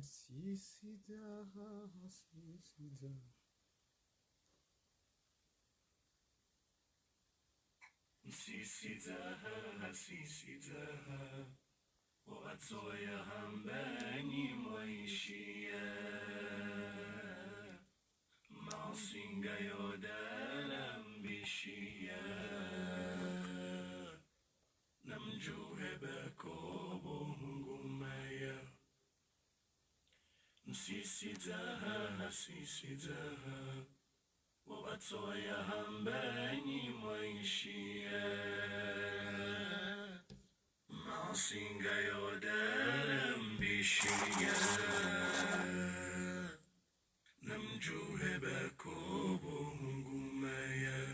Sisida, sisida. Sisida, sisida. Watoya hambani mwaishia. Masinga yodara mbishia. Namjuhe bakobo ngumaya. Sisida, sisida. Watoya hambani mwaishia. Masinga yodara mbishia. Namjuhe bakobo ngumaya.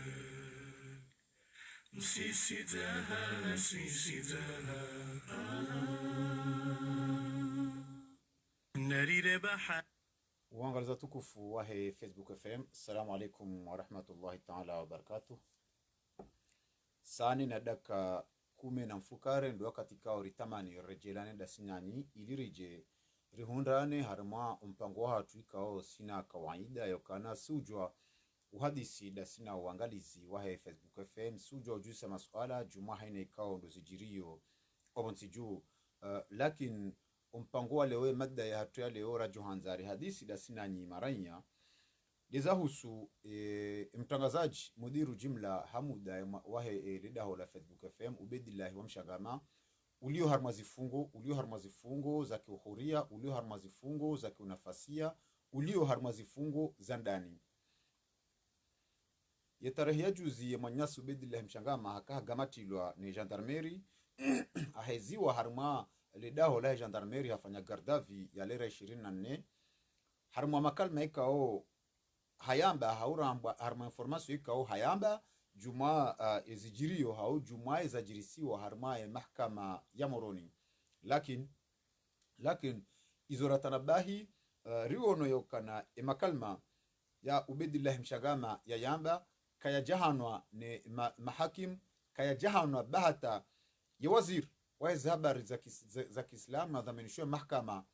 Sisida, sisida. Narire baha. Uangaliza tukufu wahe Facebook FM. Assalamu alaikum wa rahmatullahi ta'ala wa barakatuh. Sani na daka kume na mfukare ndo wakati kao ritamani rejelane da sinani ilirije rihundane harma mpango hatu ikao sina kawaida yokana sujwa uhadisi da sina uangalizi wahe Facebook FM sujwa ujusa masuala juma haina ikao ndo zijirio obonsiju lakin mpango lewe madda ya hatu ya leo rajo hanzari hadisi da sina nyi maranya lizahusu mtangazaji mudiru jimla hamuda wahe lidaho la Facebook FM Ubedillahi wa Mshagama ulio harmazifungo za kiuhuria, ulio harmazifungo za kiunafasia, ulio harmazifungo za ndani. Yetarehe juzi ya manyasi Ubedillahi Mshagama haka gamatilwa ni gendarmerie aheziwa harma lidaho la gendarmerie hafanya gardavi ya lera 24 harma makalma ikao hayamba hauramba harma information ikao hayamba juma ezijirio hau juma ezajirisiwa harma ya mahkama ya Moroni lakin izoratanabahi riwono yokana makalma ya Ubedillahi Mshagama ya yamba kaya jahanwa ne mahakim kaya jahanwa bahata ya wazir wa habari za Kiislamu na dhamanisho mahkama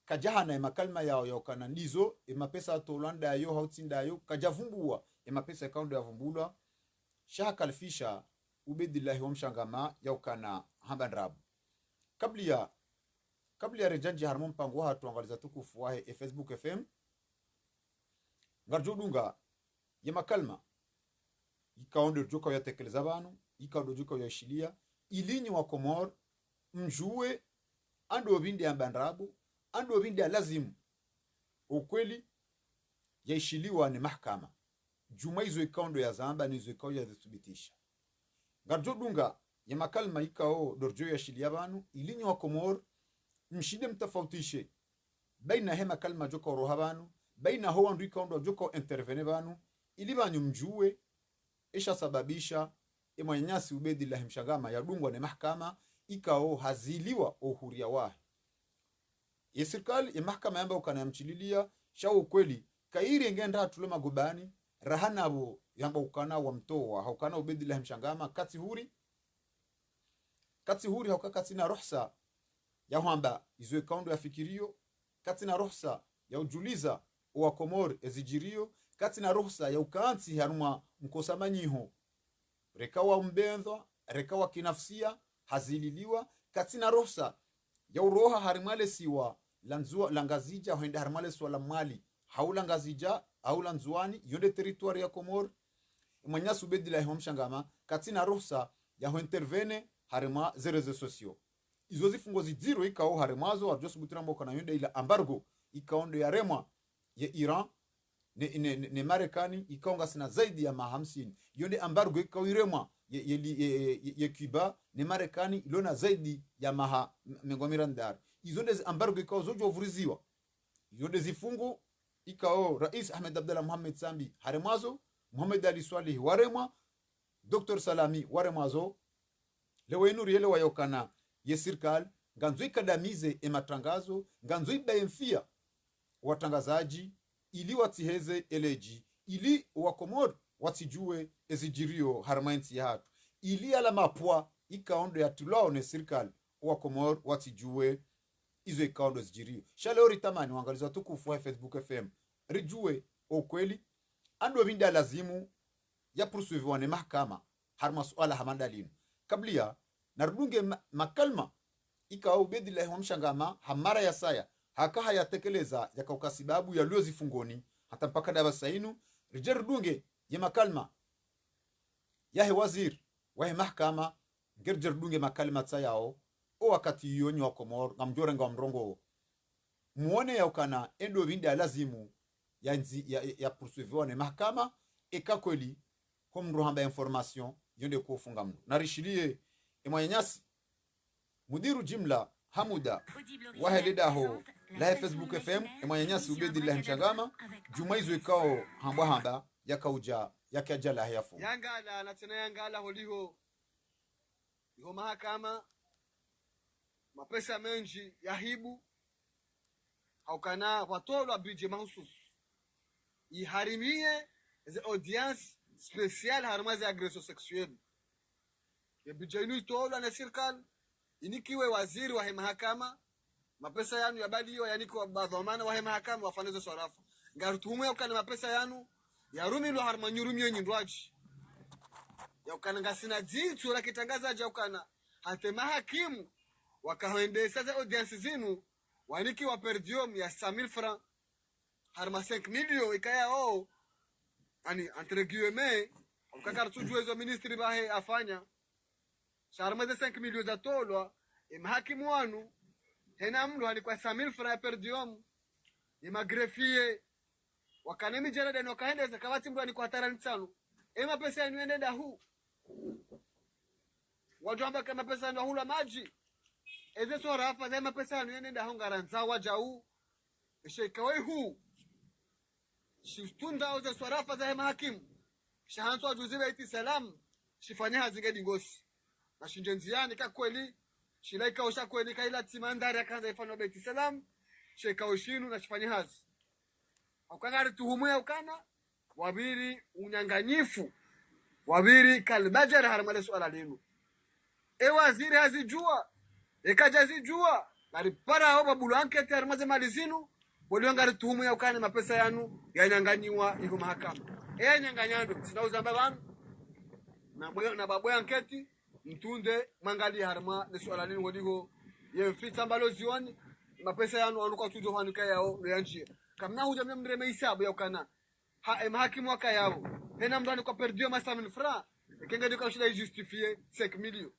kajahana makalma yao yokana ndizo mapesa tolanda yo hautsinda yo kajavumbua mapesa kaundo yavumbulwa shaha kalfisha Ubedillahi wa Mshagama yokana hambandrabu kabla ya rejanji harmo mpango wa tuangaliza tukufu wa Facebook FM ngarjodunga ya makalma ikaondo joka yatekeleza banu ikaondo joka yashilia ilinyi wa Komor mjue ando bindi ambandrabu ando bindi lazimu ukweli yaishiliwa ni mahkama juma hizo ikaondo ya zamba nizo ikao ya zithibitisha ngarjodunga ya makalma ikao dorjo yashilia banu ilinyi wa Komor mshide mtafautishe baina hema kalma joka roha banu baina ho andu ikaondo joka intervene banu ili banyu mjue isha sababisha emanyasi Ubedillahi Mshagama yadungwa ni mahkama ikao haziliwa uhuria wahi ya serikali ya mahkama yamba ukana mchililia shao ukweli kairi ngenda tulema gubani rahana abo yamba ukana wa mtoa haukana Ubedillahi Mshagama kati huri haukaka sina ruhsa ya hamba izo kaundo ya fikirio kati na ruhsa ya ujuliza wa Komor ezijirio kati na ruhsa ya ukaanti haruma mkosamanyiho rekawa mbendwa rekawa kinafsia hazililiwa kati na ruhsa ya uroha harimale siwa lanzua langazija hoenda harimale siwa la mali haula ngazija haula nzuani yonde territoire ya Komor mwanyasu Ubedillahi wa Mshagama kati na ruhsa ya ho intervene harima zerezo sosio izo zifungo zidiro ikao harimazo arjosu butirambo kana yonde ila embargo ikaondo ya remwa ya Iran ne Marekani ikaonga sina zaidi ya 50 yonde embargo ikao iremwa ye Cuba ne Marekani ilona zaidi ya maha mengomirandar izonde embargo ikao zojo vuriziwa yonde zifungo ikao Rais Ahmed Abdallah Mohamed Sambi haremazo Mohamed Ali Swalih waremwa Dr. Salami waremazo lewenuri yele wayokana ye serikali nganzo ikadamize matangazo nganzo ibaemfia watangazaji ili watiheze eleji ili wakomor watijue ezijirio harmainti ya hatu ili ala mapwa ikaondo ya tulao ne serikali wakomor watijue izo ikaundo zijirio shaleo ritamani wangalizwa tukufu wa Facebook FM rijue ukweli ando vinda lazimu ya pursuivwane mahakama har masuala hamandalinu kablia nardunge makalma ikao bedila homshangama hamara ya saya haka hayatekeleza yakauka sababu ya lio zifungoni hata mpaka daba sainu rijerdunge ye makalma yahe wazir wahe mahakama ngerdunge makalma tsayao o wakati yonyi wa Komoro ngamjore ngamrongo muone ya ukana endo vinda lazimu ya poursuivre mahakama ekakweli komro hamba information yonde kufunga mno narishilie emwanyasi mudiru jimla hamuda waheledaho la Facebook FM emwanyasi ubedillah mshangama jumaizo ikao hamba yakauja yakajala hayafu yangala na tena yangala holiho iho mahakama mapesa menji yahibu haukana watolwa bidje mahususu iharimie ze audience spéciale harmaze agression sexuelle ya bidje itolwa na serikali inikiwe waziri wa mahakama mapesa yanu ya baliyo yaniko badhamana wa mahakama wafaneze sarafa ngarutumu yakana mapesa yanu yarumilo harmanyurumyo nyindwaji yakana ngasina jitu la kitangaza jakana hate mahakimu wakaendesha za audience zinu waniki wa perdium ya 100,000 francs harma 5 million ikaya ani entre guillemets ukakara tujuezo ministri bahe afanya sharma za 5 million za tolwa mahakimu wanu hena mlo hani kwa 100,000 francs ya perdium ni magrefie wakanemi jarada no kaendeza kawati mlo ni kwa 35 pesa yenu endenda hu watu amba kama pesa yenu hula maji eze sora hapa zema pesa yenu endenda hu ngaranza wajau shekawai hu shitunda oza sora hapa zema hakimu shahanzo ajuzibe iti salam shifanya hazingedi ngosi na shinjenziani ka kweli shilaika osha kweli kaila timandari akaanza ifanya beti salam shekao shinu na shifanya hazi ukangari tuhumwe ukana wabiri unyanganyifu wabiri kalbajara haramale swala lenu waziri hazijua ekajazijua naripara hao babulu ankete haramaze mali zinu waliongari tuhumwe ukana mapesa yanu yanyanganyiwa hivyo mahakama nyanganyando sinauza babanu na babu anketi mtunde mangali harma ne swala lenu wadigo ye fita mbalo zioni mapesa yanu anuka tujo hanika yao yanjia kamna huja mreme hisabu ya kana mahakimu waka yao hena mndani kwa perdio ma 100,000 francs ikengedi kwa shida justifier 5 million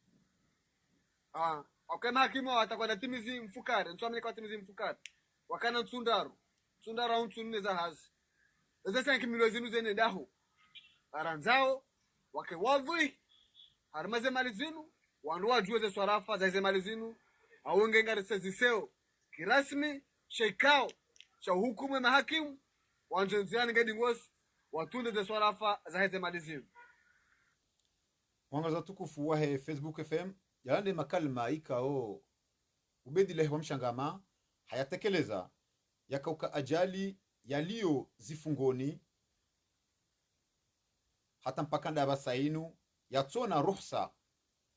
okay mahakimu watakwenda timizi mfukare nswamini kwa timizi mfukare wakana nsundaro untunne za hazi eze 5 million zinu zene daho aranzao wake wadhi harmaze mali zinu wandu wajue ze swarafa za ze mali zinu awenge ngari seziseo kirasmi shekao cha hukumu mahakimu wanjenziani ngedi ngosi watunde ze swarafa za heze mali zinu wangaza tukufu wa Facebook FM yalande makalma ikao ubedile wa mshangama hayatekeleza yakauka ajali yalio zifungoni hata mpakanda basainu yatsona ruhsa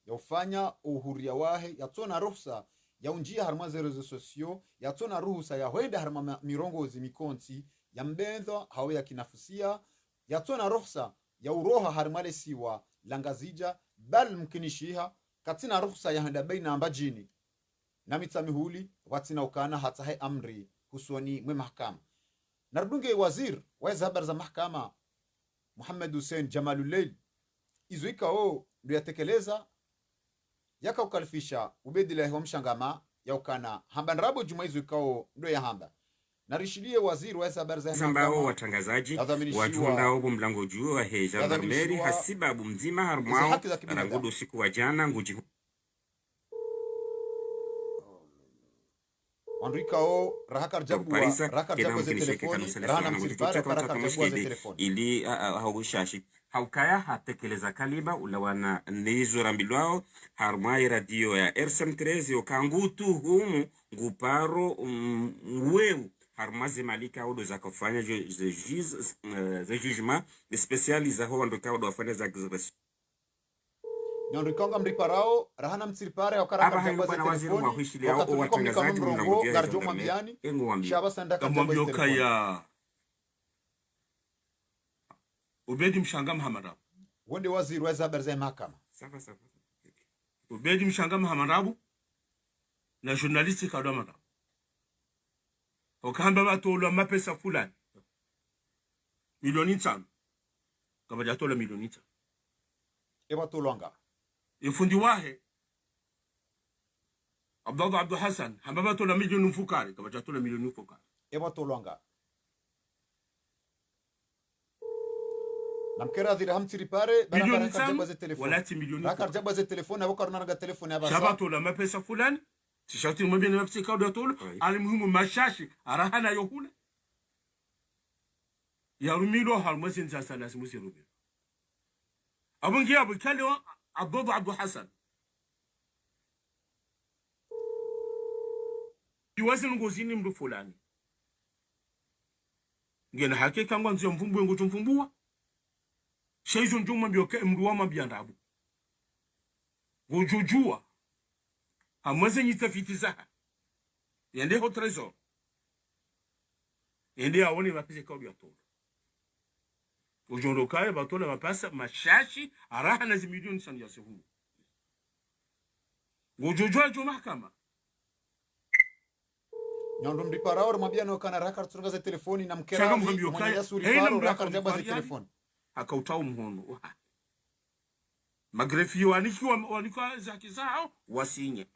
ya ufanya uhuria wahe yatsona ruhsa ya unjia harma rezo sosio yatsona ruhsa ya hoenda harma mirongozi mikonti ya mbenzo hawe ya kinafusia yatsona ruhsa ya uroha harmale siwa langazija bal mkinishiha katina ruhsa ya handa baina ambajini na mitsamihuli watina ukana hata hai amri husoni mwe mahakama nardunge wazir waiza habari za mahakama Muhammad Hussein Jamalullail izo ikao ndio yatekeleza yakaukalifisha ubedila wa mshangama yaukana hamba nrabo juma izo ikao ndio ya hamba narishilie waziri wa habari za sambao watangazaji watundao mlango juu wa gendarmerie hasibabu mzima harmwao rangudo siku wa jana nguji Andrikao rahakar jabwa ze telefoni rana msifara rahakar jabwa ze telefoni ili haugushashi haukaya hatekeleza kaliba ulawana nizo rambilwao harmai radio ya RSM13 yokangutu humu nguparo ngweu harmaze malika odo za kufanya ze jugement spécialisé ho ndo kaodo afanya za nyondikanga mriparao rahana mtsiripare wakara aba hayo karjaba bwana waziri wa telefoni huishi leo wakati watangazaji mrongo mnamwambia garjo gendarme mwambiani engo wambia shaba sanda karjaba kamwambio telefoni kaya ubedi mshanga Muhammadabu wonde waziri wa habari za mahakama safa safa ubedi mshanga Muhammadabu na journalisti kadwa Muhammadabu okamba batolo mapesa fulani milioni 5 kama jatola milioni 5 eba tolonga ifundi wahe Abdallah Abdul Hassan hamba batola milioni mfukari kama jatola milioni mfukari eba tolonga namkera dhira hamtsiripare milioni barabara karjaba za 5 telefoni wala milioni rakarjaba za telefoni abokarna naga telefoni abasa shabatola mapesa fulani tishauti mwambie na mapesa kaudo tolo alimuhimu mashashi arahana yohule ya rumilo halmasin sasala simusi rubi abungi abu kalewa Abdallah Abdul Hassan iwasi ngozini mdu fulani ngena hakika ngwanzo mvumbu ngo tumvumbua shaizo njuma bioke mdu wa mabiandabu gojujua hamweze nyitafiti zaha yende ho trésor yende awoni mapese kaudu ya tolo ujondo kaya batola mapasa mashashi araha na zimilioni sana ya sehumu gojujua jo mahakama nyondo mriparao rmabiano kana rakartunga za telefoni na mkera Shanga mwambio mwana kaya, yasuri heina paro mbraka rakarjaba za mkwariani. telefoni akautao mhono magrefio wanikiwa zaki zao wasinye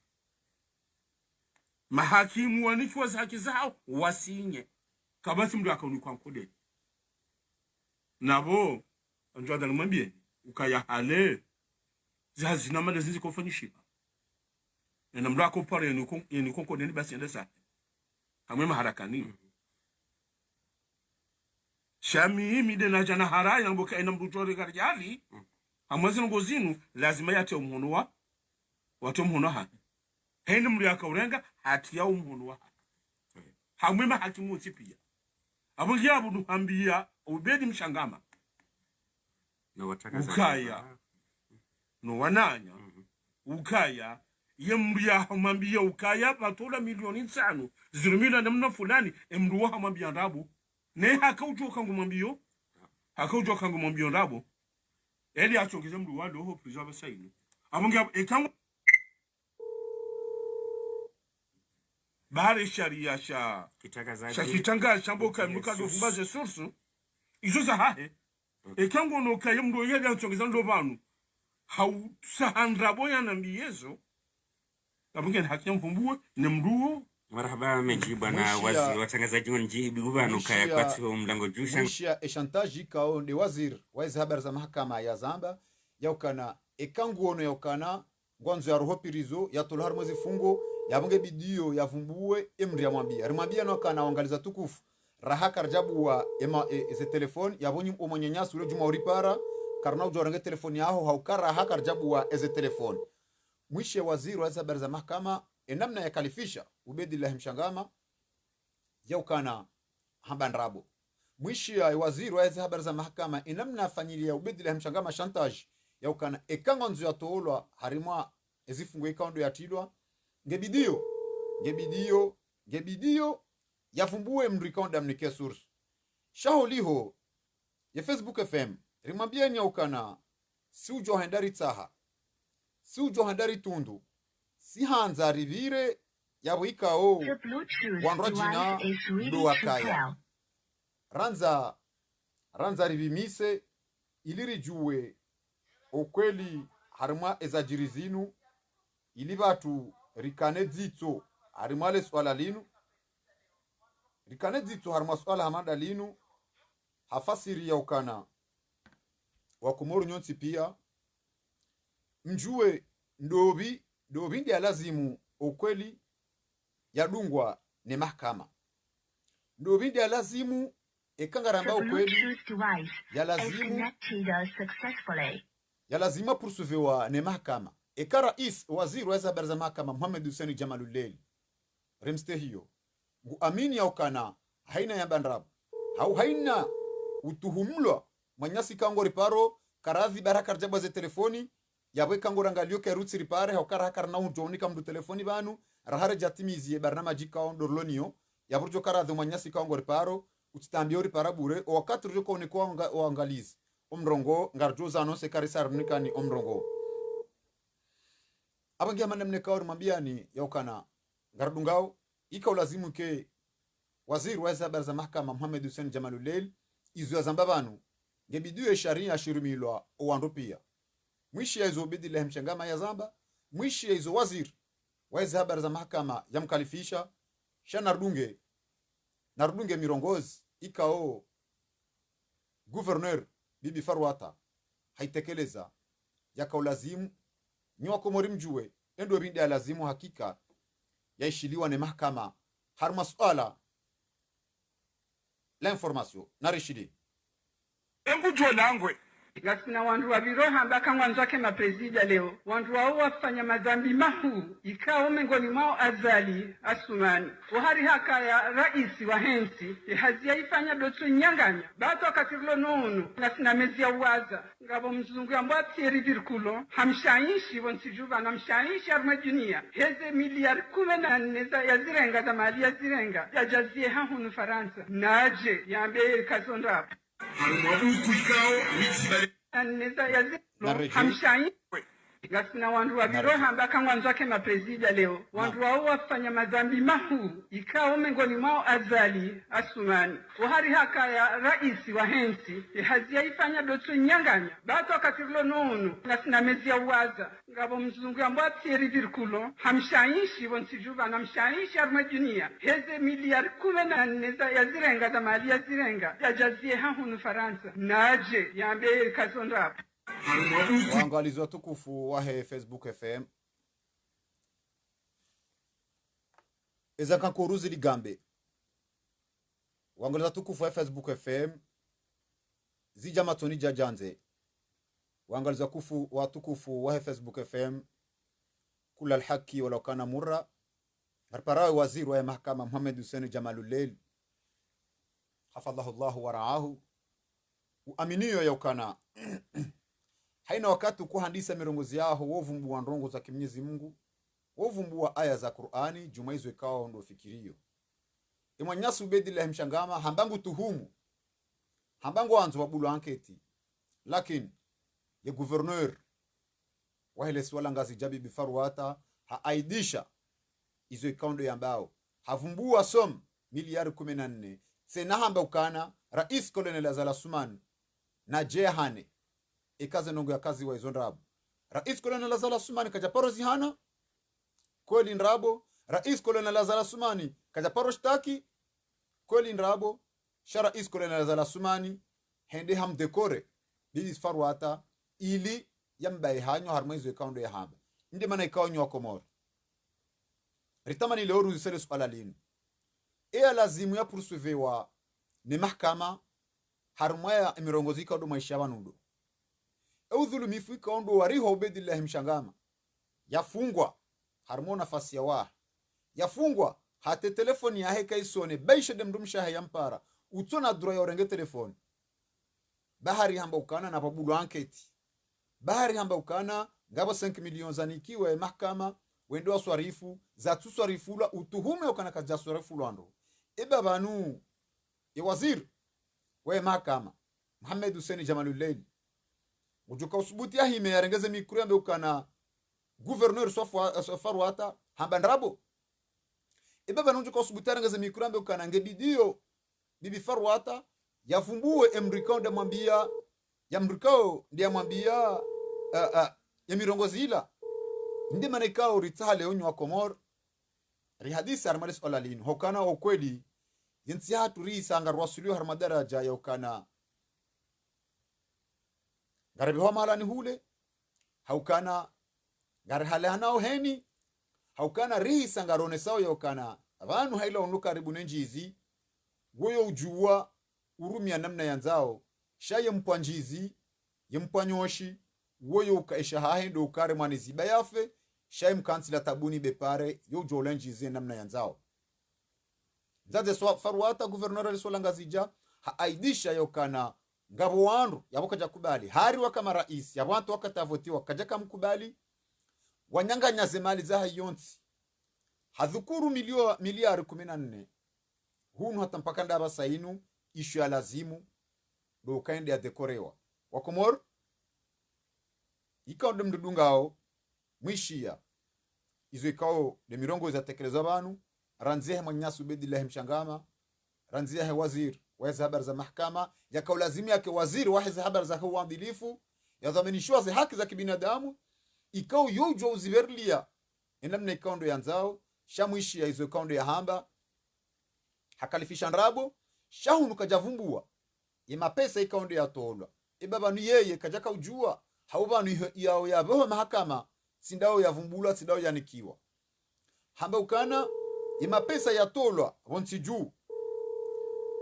mahakimu wanikiwa zaki zao wasinye kabasi mdu akaunikwa nkode nabo anjwa dalimwambie ukaya hale zazi na mada zinzi kufanyishika na mdu akopare yeni konkode ni basi endesa hamwe maharakani shami mide na jana haraya mboka ina mrujori garjali hamwezi ngozinu lazima yate umuhono wa watu umuhono ha hende muri akaurenga hati ya umuhono wa hamwe mahakimu tipia abo yabu nuhambia ubedi mshangama na watangazaji ukaya no wananya ukaya yemria hamambia ukaya batola milioni 5 zirumila namna fulani emruwa hamambia ndabu ne hakaujoka ngumambio hakaujoka ngumambio ndabo eli achongeze mdu wado ho preserve saino abonga ekango bahari sharia sha kitangazaji kitanga shamboka mnuka do fumbaze source izo za hahe ekango no kaye mdu yeli achongeza ndo banu hau sahandra boya na mbiyezo abonga hakyamvumbue ne mduo marhaba mejibu na waziri watangazaji wanjibu bano kaya kwatu mlango jusha mwishia eshantaji kao ni waziri waizi habari za mahakama ya Zamba yaukana ekanguono yaukana ngwanzo ya roho pirizo ya tolo harmozi fungo yabonge bidio yavumbue emri ya mwambia no kana wangaliza tukufu raha karjabu wa ze telefoni yabonyi omonyenyasu ule juma uripara karna ujorange telefoni yaho haukara raha karjabu wa ze telefoni mwishia waziri waizi habari za mahakama enamna ya kalifisha ubedillahi mshangama yaukana hambanrabo mwishia waziri wa habari za mahakama enamna familia ubedillahi mshangama chantage yaukana ekangonzo ya toolwa harimwa ezifungo ikaundo yatilwa ngebidio yavumbue mrikaunda mnike source shaholiho ya Facebook FM rimwambieni yaukana si ujo hendari tsaha si ujo hendari tundu si hanza rivire yabuikao wanrajina ndo wakaya ranza rivimise iliri juwe okweli harima ezajiri zinu ili vatu rikane dzitso harima le swala linu rikane dzitso harima swala hamada linu hafasiri ya ukana wakumoru nyonsi pia mjue ndobi ndi alazimu ukweli yadungwa ne mahakama ndobi ndi alazimu ekangaramba ukweli yalazima pursuviwa ne mahakama eka rais waziri wa habari za mahakama Mohamed Hussein Jamalullail remste hiyo ngu amini ya ukana haina ya bandrabu hau haina utuhumlwa mwanyasi kango riparo karadhi baraka rjaba ze telefoni yawe kangoranga lyoke rutsiri pare haukara hakara na ujonika mdu telefoni banu rahare jatimizie barnamaji kao dorlonio yaburjo kara de mwanyasi kao ngori paro utitambio ri parabure o wakati rujoko ni kwa uangalizi omrongo ngarjoza no se karisar nikani omrongo abangia manemne kao mwambia ni yaukana ngardungao ika ulazimu ke waziri wa habari za mahakama Mohamed Hussein Jamaluleil izo ya zambabanu ngebidu sharia shirumilwa oandopia mwishi ya izo bidile mchangama ya zamba mwishi ya izo waziri wa habari za mahakama yamkalifisha shana nardunge mirongozi ikao gouverneur Bibi Farwata haitekeleza yakaulazimu nywa komori mjue endo bindi lazimu hakika yaishiliwa ne mahakama har masuala la information na rishidi embu jolangwe gasina wandu wabiro hamba kangwanzo ke maprezida leo wandu wao wafanya madhambi mahu ikao mengoni mwao azali asumani wahari haka ya raisi wa hensi hazia ifanya dotu nyanganya bato akatirlo nonu gasina mezi ya uwaza ngabo mzungu ya mbwa tieri virkulo hamshaishi wonsijuva na mshaishi arma dunia heze miliari 14 ya zirenga za mali ya zirenga ya jazie hahunu Faransa naje yambe kazonda harumwabuku ikao witibale aneza yazilo hamshai gasina wandu wabiro hamba kangwanzo ke maprezida leo wandu wao wafanya madhambi mahu ikao mengoni mwao azali asumani wahari haka ya raisi wa hensi hazia ifanya dotu nyanganya bato akatirlo nonu gasina mezi ya uwaza ngabo mzungu ya mbwa tieri virkulo hamshaishi wonsijuva na mshaishi arma dunia heze miliari 14 ya zirenga za mali ya zirenga ya jazie hahunu Faransa naje yambe kazonda waangalizi watukufu wa Facebook FM eza kankuruzi ligambe waangalizi watukufu wa Facebook FM zija matoni jajanze waangalizi watukufu wa Facebook FM kula alhaki wala kana murra harparawi waziri wa mahakama Mohamed Hussein Jamaluleil hafadhahu Allah wa raahu uaminiyo ya ukana haina wakati kuhandisa mirongozi yao wovumbua ndongo za Mwenyezi Mungu wovumbua aya za Qur'ani jumaizo ikao ndo fikirio imwanyasu bedile mshangama hambangu tuhumu hambangu anzo wabulu anketi lakini ye gouverneur wa ile swala ngazi jabi Bibi Farwata haaidisha izo ikaundo yambao havumbua som miliari 14 sena hamba ukana rais Colonel Azala Suman na jehane ikaze nongo ya kazi wa izondrabu rais Colonel Azala Sumani kajaparo zihana kweli ndrabo rais Colonel Azala Sumani kajaparo shtaki kweli ndrabo sha rais Colonel Azala Sumani hende hamdekore Bibi Farwata ili yambaye hanyo harmaizo ikaundo ya hamba ndi mana ikao nywa komoro ritamani leo ruzisele swala lini lazimu ya pursuivewa ni mahkama harmaya imirongozi ikaundo maisha wanundo udhulumifu ikaondo wariho ubedillahi mshangama yafungwa harmo nafasi ya waha yafungwa hate telefoni ya heka isone baisha demdumsha yampara utona dura ya orenge telefoni bahari hamba ukana na pabudu anketi bahari hamba ukana ngabo 5 milioni zanikiwe mahkama wendo waswarifu za tuswarifula utuhume ukana kaja swarifu lwando banu waziri wa mahkama Mohamed Hussein Jamaluleil ujuka usubuti ya hime yarengeze mikuru yambe ukana gouverneur Farwata hamba ndrabo banu ujuka usubuti yarengeze mikuru yambe ukana ngebidio Bibi Farwata yafumbue emrikao ndamwambia yamrikao ndiyamwambia ya mirongozi ila ndi manekao ritale onyo wa Komor rihadisi armalis olalin hokana okweli yensi hatu risa ngarwasulio harmadaraja ya ukana garabi homa halani hule haukana garhalana oheni haukana risa ngarone sawa ya ukana abantu haila onuka karibu nenjizi goyo ujua urumia namna yanzao shaye mpwanjizi yempwanyoshi woyo ukaisha hahendo ukare mwani ziba yafe shaye mkansila tabuni bepare yo jolenjizi namna yanzao zaze Farwata gouverneur aliswala ngazija haaidisha yokana ngabo wandu yabo kaja kubali hari wakama rais yabo watu wakatavotiwa kaja kamkubali wanyanganya zemali za hayonsi hadhukuru miliari 14 hunu hata mpaka ndaba sainu ishu ya lazimu do kaende ya dekorewa wakomor ikaonde mdudungao mwishia izo ikao de mirongo za tekeleza banu ranzihe mwanyasu bedillahi mshangama ranzihe wazir waweza habari za mahakama yakao lazimu yake waziri waweza habari za uadilifu yadhaminishwa za haki za kibinadamu ikao yojo uziverlia enamna ikaondo yanzao shamwishi ya izo ikaondo ya hamba hakalifisha nrabo shahunu kajavumbua ima pesa ikaondo ya tolwa ibaba ni yeye kajaka ujua haubanu yao ya boho mahakama sindao ya vumbula sindao yanikiwa hamba ukana ima pesa ya tolwa wonsi juu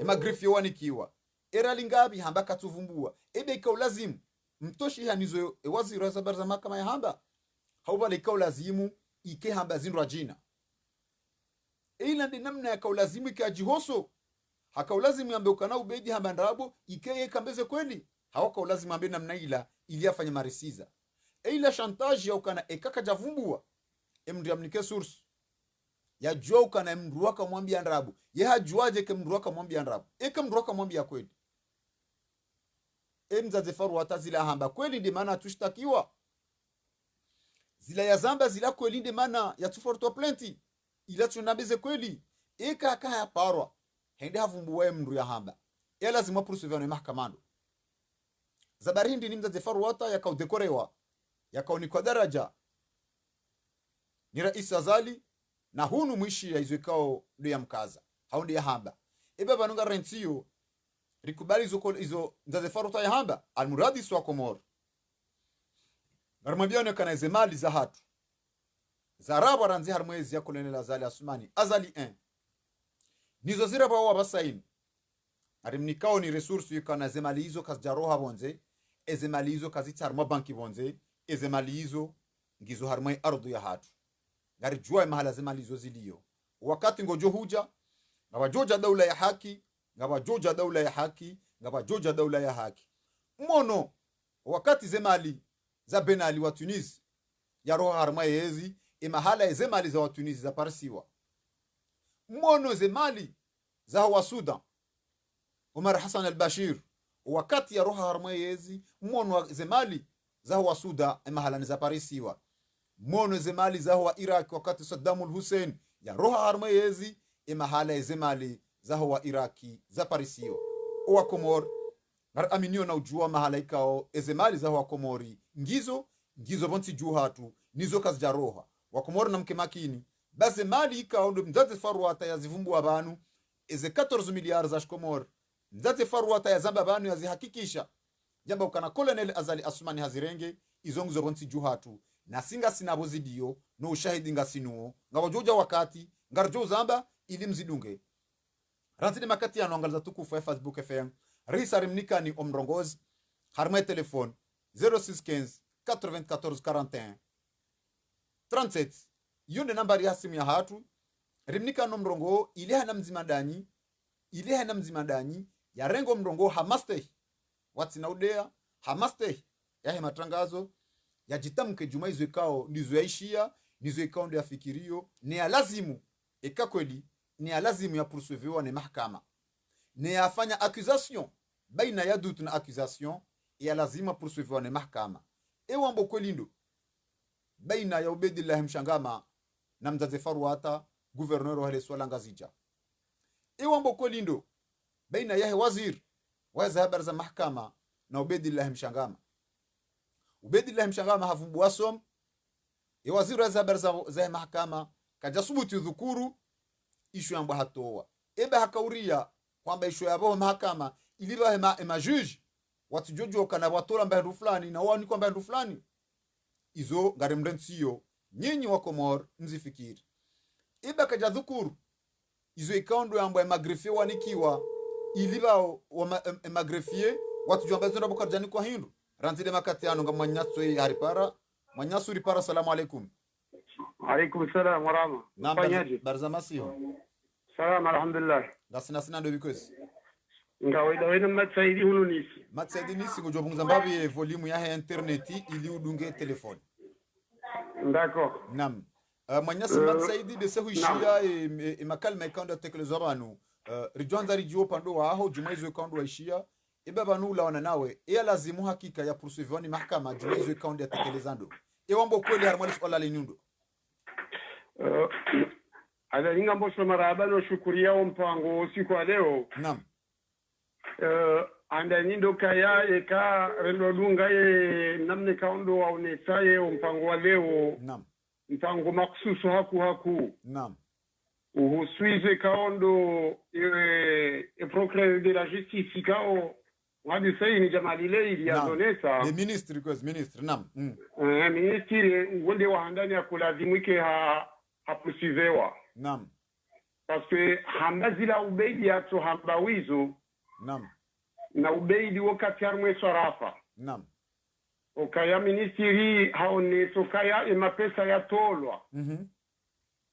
ima grifio wanikiwa era lingabi hamba katuvumbua ebe ikao lazimu mtoshi hanizo waziri wa habari za mahakama ya hamba hauba ikao lazimu ike hamba zindu jina ila ndi namna ya kaulazimu ikajihoso hakaulazimu ambe ukana ubedi hamba ndrabo ike kambeze kweli hawakaulazimu ambe namna ila ili afanye marisiza ila chantage ya ukana ekaka javumbua emndu amnike source ya jua ukana emndu waka mwambia ndrabo ye hajuaje ke mndu waka mwambia ndrabo eke mndu waka mwambia kweli emzaze faru hata zila hamba kweli ndi maana tushtakiwa zila ya zamba zila kweli ndi maana ya tuforto plenty ila tunabeze kweli eka kaya parwa hende havumbuwe mndu ya hamba ya lazima poursuivre mahkamando zabari hindi nimzaze faru hata yakaudekorewa yakaoni kwa daraja ni rais azali na hunu mwishi ya izwekao ndo ya mkaza haundi ya hamba ebe banunga rentio rikubali izo nzaze faru hata ya hamba almuradi swa komor garmabiano kana zemali za hatu zaraba ranzi harmwezi ya kolonel azali asumani azali 1 nizo zira bawa basaini arimnikao ni resource yukana zemali hizo kazijaroha bonze ezemali hizo kazitarma banki bonze ezemali hizo ngizo harmwe ardhu ya hatu gari jua mahala zemali hizo zilio wakati ngojo huja ngawajoja daula ya haki ngawajoja daula ya haki ngawajoja daula ya haki mono wakati zemali za benali wa Tunisi ya roha harma yezi mahala zemali za wa Tunisi za parsiwa mono zemali za wa Sudan Umar Hassan al-Bashir wakati ya roha harma yezi mono zemali za wa Sudan mahala za parsiwa mono zemali za wa Iraq wakati Saddam al-Hussein ya roha harma yezi mahala zemali za wa Iraki za parsiwa wa Komor ngar aminio na ujua mahala ikao ezemali za wa Komori ngizo bonsi juu hatu nizo kazi jaroha wakomori na mke makini basi mali ikao ndo mzaze faruata ya zivumbu wa banu eze 14 miliari za shikomori mzaze faruata ya zamba banu ya zihakikisha jamba ukana kolonel azali asumani hazirenge izongizo bonsi juu hatu na singa sinabo zidio no ushahidi nga sinuo nga wajoja wakati ngarjo zamba ili mzidunge ranzini makati ya noangalza tukufu ya Facebook FM risa rimnika ni omrongozi harme telefone 0615 94 41 37 yonde nambari ya simu ya hatu rimnika no mrongo ile hana mzimadanyi ya rengo mrongo hamaste wati na udea hamaste ya he matangazo ya jitamke juma izo ikao nizo yaishia nizo ikao ndo ya fikirio ni ya lazimu ekakweli ni ya lazimu ya poursuivre ne mahakama ni ya fanya accusation baina ya dutu na accusation ya lazima poursuivre ne mahakama ewambo kwelindo baina ya Ubedillahi Mshangama na mzaze Faruata gouverneur wa Swala Ngazija ewambo kwelindo baina ya wazir wa habari za mahakama na Ubedillahi Mshangama havumbu wasom waziri wa habari za mahakama kajasubuti dhukuru ishu yambo hatoa ebe hakauria kwamba ishu yabo mahakama iliba majuji watujojo kana watola mbandu fulani na wani kwa mbandu fulani izo ngaremrensiyo nyinyi wa Komor mzifikiri iba kaja dhukuru izo ikaondo yambo magrefie wanikiwa iliba wa magrefie watu jamba zona bokarjani kwa hindu ranzile makati anu ngamanyatso haripara manyasu ripara. Salamu alaikum. Alaikum salam wa rahma. Naam barzamasiho. Salam alhamdulillah. Gasina ndo bikosi ngawaida wena matsaidi hunu nisi matsaidi nisi ngojobunza mbabi volume ya interneti ili udunge telefoni. D'accord. Nam. Manyasi matsaidi de se huishia e makalma ikanda tekelezwa banu. Rijwanza rijio pando waho jumaizo ikanda waishia. Eba banu ulawana nawe. Ea lazimu hakika ya pursuivani mahkama jumaizo ikanda ya tekelezando. Wambo kweli harmali swala linyundo. Ada inga mbosho maraba no shukuria o mpango siku wa leo. Nam. Anda nindo kaya eka rendo dunga namne kaundo wa unesaye o mpango wa leo. Nam. Mpango maksusu haku. Nam. Uhusuize kaundo procureur de la justice kao wadi sayi ni jamalile ili ya donesa. Le ministre cause ministre nam. Ministre ngonde wa handani ya kulazimike hapusivewa. Nam. Parce que hambazila ubeidi ya to hambawizo. Nam. Na ubeidi wakati armwe swarafa. Nam. Okaya ministri haone tokaya emapesa ya tolwa.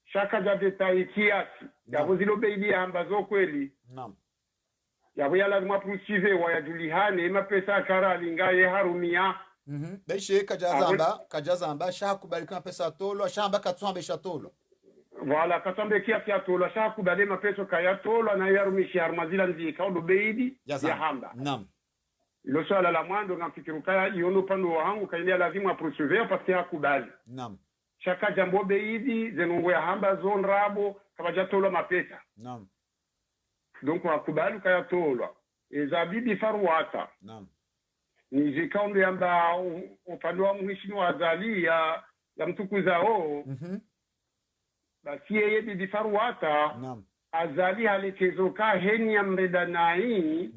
Shaka jadeta kiasi. Yabo zilo ubeidi ya hambazo kweli. Nam. Yabo ya lazima pusivewa ya julihane emapesa kara lingaye harumia. Beishe kajazamba shakubalika pesa tolwa shamba katwambe shatolwa. Voilà, katambe kiasi ya tolwa shakubale mapeso kaya tolwa na yarumishi armazila nzika odo beidi ya hamba. Nam. Ilo swala la mwando ngafikiru kaya iono pando wangu kaindia lazima aprosuvea parce hakubali. Nam. Shaka jambo beidi zenungu ya hamba zone rabo kabaja tolwa mapesa. Nam. Donc hakubali kaya tolwa. Ezabibi faruata. Nam. Ni zikaundo yamba upande wa mheshimiwa Azali ya mtukuza o. Basi yeye bibi faruata. Nam. Azali halikezoka heni ya mredanai.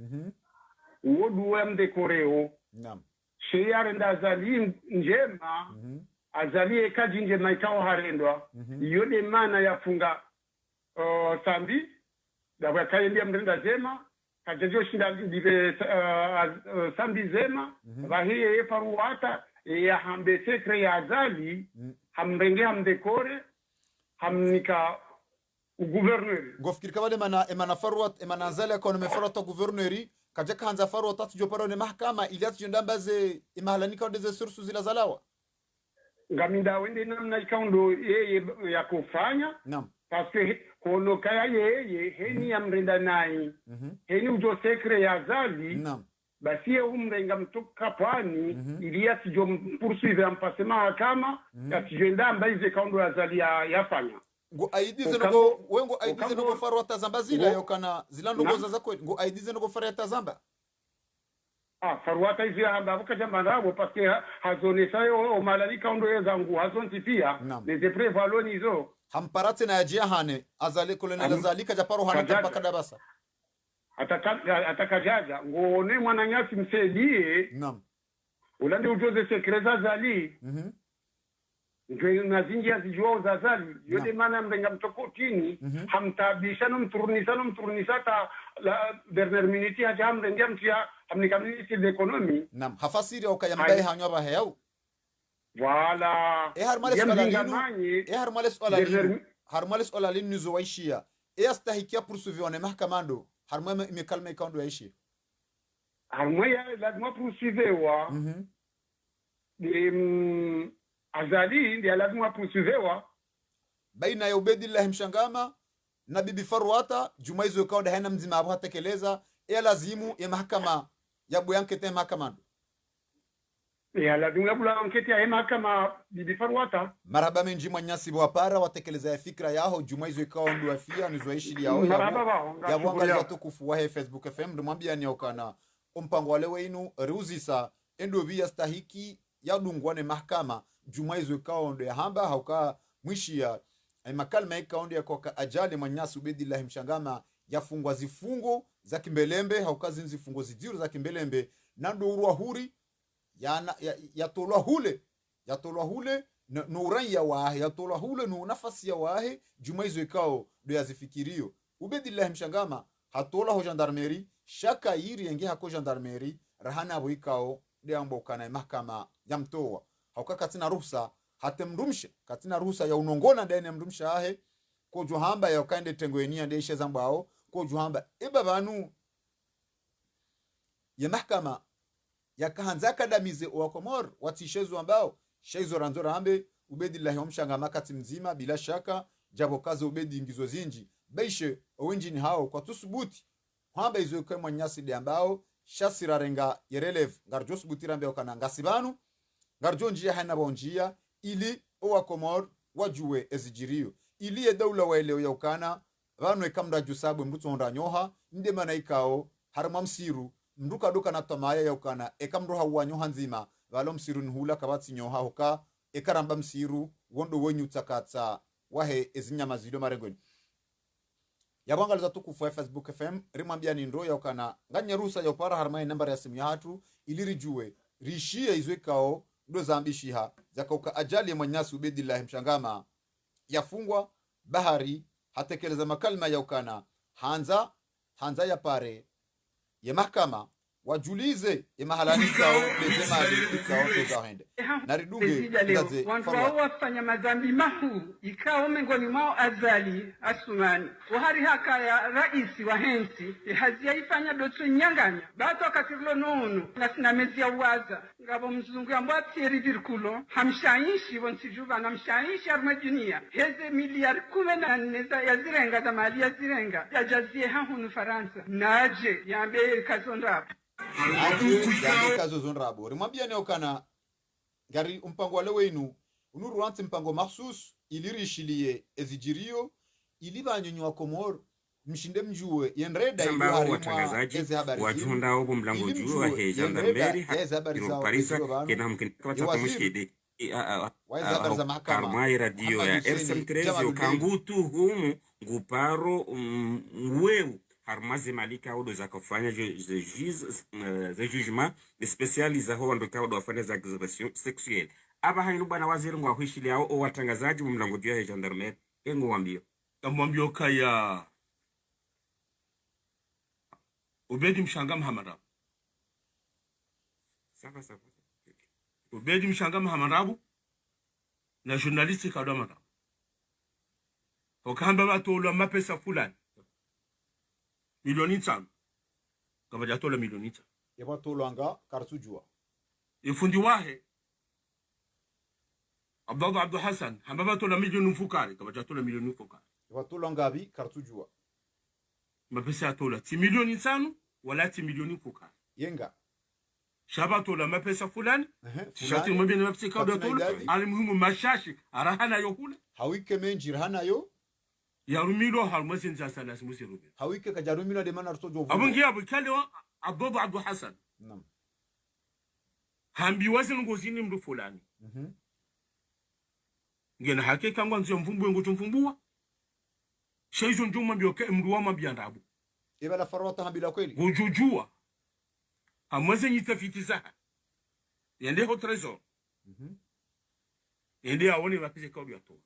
Uodu wa mdekoreo. Nam. Sheyare nda Azali njema. Azali ekaji njema ikao harendwa. Yode mana yafunga sambi. Dawa kaendia mrenda zema. Kajajo shinda dive sambi zema. Vahiye faruata. Ya hambe sekre ya Azali. Hamrenge hamdekore. Hamnika ugouverneur. Gofikiri kabale emana faruat emana Azali akone mefaruat o gouverneuri kaja kanza faruat atu joparo ne mahkama iliat jindambaze imahalanika odeze sursu zila zalawa. Ngaminda wende namna ikaundo yeye ya kufanya. Nam. Parce que kono kaya yeye heni ya mrenda nai. Heni ujo sekre ya Azali. Nam. Basi ye umrenga mtoka pwani ili atijo poursuivre en passe mahakama atijo ndamba ize kaundo Azali yafanya. Ngo aidize nuko wengo aidize nuko faruat azamba zila yokana zilando goza za kweli ngo aidize nuko faruat azamba. Faruata izi hamba abuka jamba ndabo parce que hazone sayo o malali kaundo yezangu hazonti pia les épreuves valoni izo hamparate na yajia hane Azali kolena Azali kaja paro hana mpaka dabasa. Atakajaja ngone mwananyasi msaidie. Nam. Ulande ujoze sekreza Azali. Ndio nazingia zijua za Azali. Yote maana mrenga mtokotini hamtabishano mturnisata la dernière minute haja hamrengia mtia hamnikamilisi l'economie. Nam. Hafasiri au kayambaye hanyo ba hayau. Voilà. Harmales olalinu nizo waishia. Astahikia poursuivre ne mahkamando. Harmwe imekalma ikando yaishi. Harmwe ya lazima poursuivre. Azali ndiye lazima poursuivre. Baina ya Ubedillah Mshangama na bibi Faruata jumaizo ikao haina mzima hapo hatekeleza lazimu ya mahakama ya Buyankete mahakamando. Ya lazima bula anketi ya mahakama bibi Faruata. Maraba menji mwanyasi wapara watekeleza ya fikra yao jumaizo ikao ndo afia nizoishi yao ya wanga tukufu wa Facebook FM ndo mwambia ni okana mpango wale weinu ruzisa endo via stahiki ya dungwane mahakama jumaizo ikao ndo ya hamba hauka mwishi ya makalma ikao ndo ya koka ajali mwanyasi Ubedillah Mshangama yafungwa zifungo za kimbelembe haukazi zifungo zidiru za kimbelembe nando urwa huri yatolwa hule no uranya wahe yatolwa hule no nafasi ya wahe jumaizo ikao ndo yazifikirio Ubedillah Mshangama hatola ho gendarmerie shaka yiri yenge hako gendarmerie rahana abo ikao de ambo kana mahakama ya mtoa hauka katina ruhusa hatemrumshe katina ruhusa ya unongona ndani mrumsha ahe ko johamba ya kaende tengoenia de sheza mbao ko johamba banu ya mahkama yakahanza kadamize wa Komor watishezo ambao shaizo ranzora ambe ubedillahi omshanga makati mzima bila shaka jabo kazi ubedi ingizo zinji beishe owenjini hao kwa tusubuti hamba izo kwa mwanyasi de ambao shasira renga yerelev ngarjo subutira ambao kana ngasibanu ngarjo njia hana bonjia ili owa Komor wajue ezijirio ili ya daula waeleo ya ukana vanu ekamda jusabu mbuto honda nyoha nde mana ikao harma msiru mduka duka na tamaya ya ukana ekamroha wanyoha nzima valo msiru nhula kabati nyoha hoka ekaramba msiru wondo wenyu takata wahe ezinyama zido maregoni yabanga za tukufu Facebook FM rimambia ni ndo ya ukana nganya rusa ya upara harma nambari ya simu ya hatu ili rijue rishia izwekao ndo zambishiha zakauka ajali ya mwanyasi ubedillahi mshangama yafungwa bahari hatekeleza makalma ya ukana hanza ya pare ya mahkama wajulize ya mahalani kao lezemali ikao tozahende naridunge ndaze wantu wafanya madhambi mahu ikao mengoni mwao azali asumani wahari haka ya raisi wa hensi hazia ifanya doto nyanganya bato akatirlo nonu nasina mezi ya uwaza ngabo mzungu ya mbwa tieri dirkulo hamshaishi wansijuva na mshaishi arma dunia heze miliari 14 ya zirenga za mali ya zirenga ya jazie hahunu Faransa naje yambe kazondapo kazo zonrabo rimwambia ne okana ngari umpango wale wenu unuru wanti mpango mahsus ilirishilie ezijirio ilibanyonywa Komor mshinde mjue yenreda sambao watangazaji wajunda obo mlango juu wa heja ndamberi hiro parisa kena mkini kwa chata mshide karmai radio ya RSM3 ukangutu humu nguparo mweu harmazi malika odo za kufanya ze jugement spécialisé ho ndo ka odo afanya za exhibition sexuelle aba hainu bwana waziri ngwa hwishili ao o watangazaji mu mlango juu ya gendarmerie engo wambio kamwambio kaya ubedi mshanga Muhammad sawa ubedi mshanga Muhammad na journaliste kadoma okamba batolo mapesa fulani milioni 5 kama jatola milioni 5 yabatolanga kartujua ifundi wahe Abdul Hassan hamba tola milioni mfukari kama jatola milioni mfukari yabatolanga bi kartujua mapesa atola ti milioni 5 wala ti milioni mfukari yenga shaba tola mapesa fulani shati mwambie mapesa kwa tola alimuhimu mashashi arahana yohula hawike menjir hana yo yarumilo harmasin za salas musirubi hawike kajarumilo de manar tojo abungi abukale wa Abdul Hassan nam hambi wasin ngozini mdu fulani ngena hakika ngwanzo mfumbwe ngutu mfumbua shaizo njuma bioke mdu wa mabiandabu ibala farwata hambila kweli gujujua amwaze nyitafiti za yende ho trésor yende awoni bapise kwa biatolo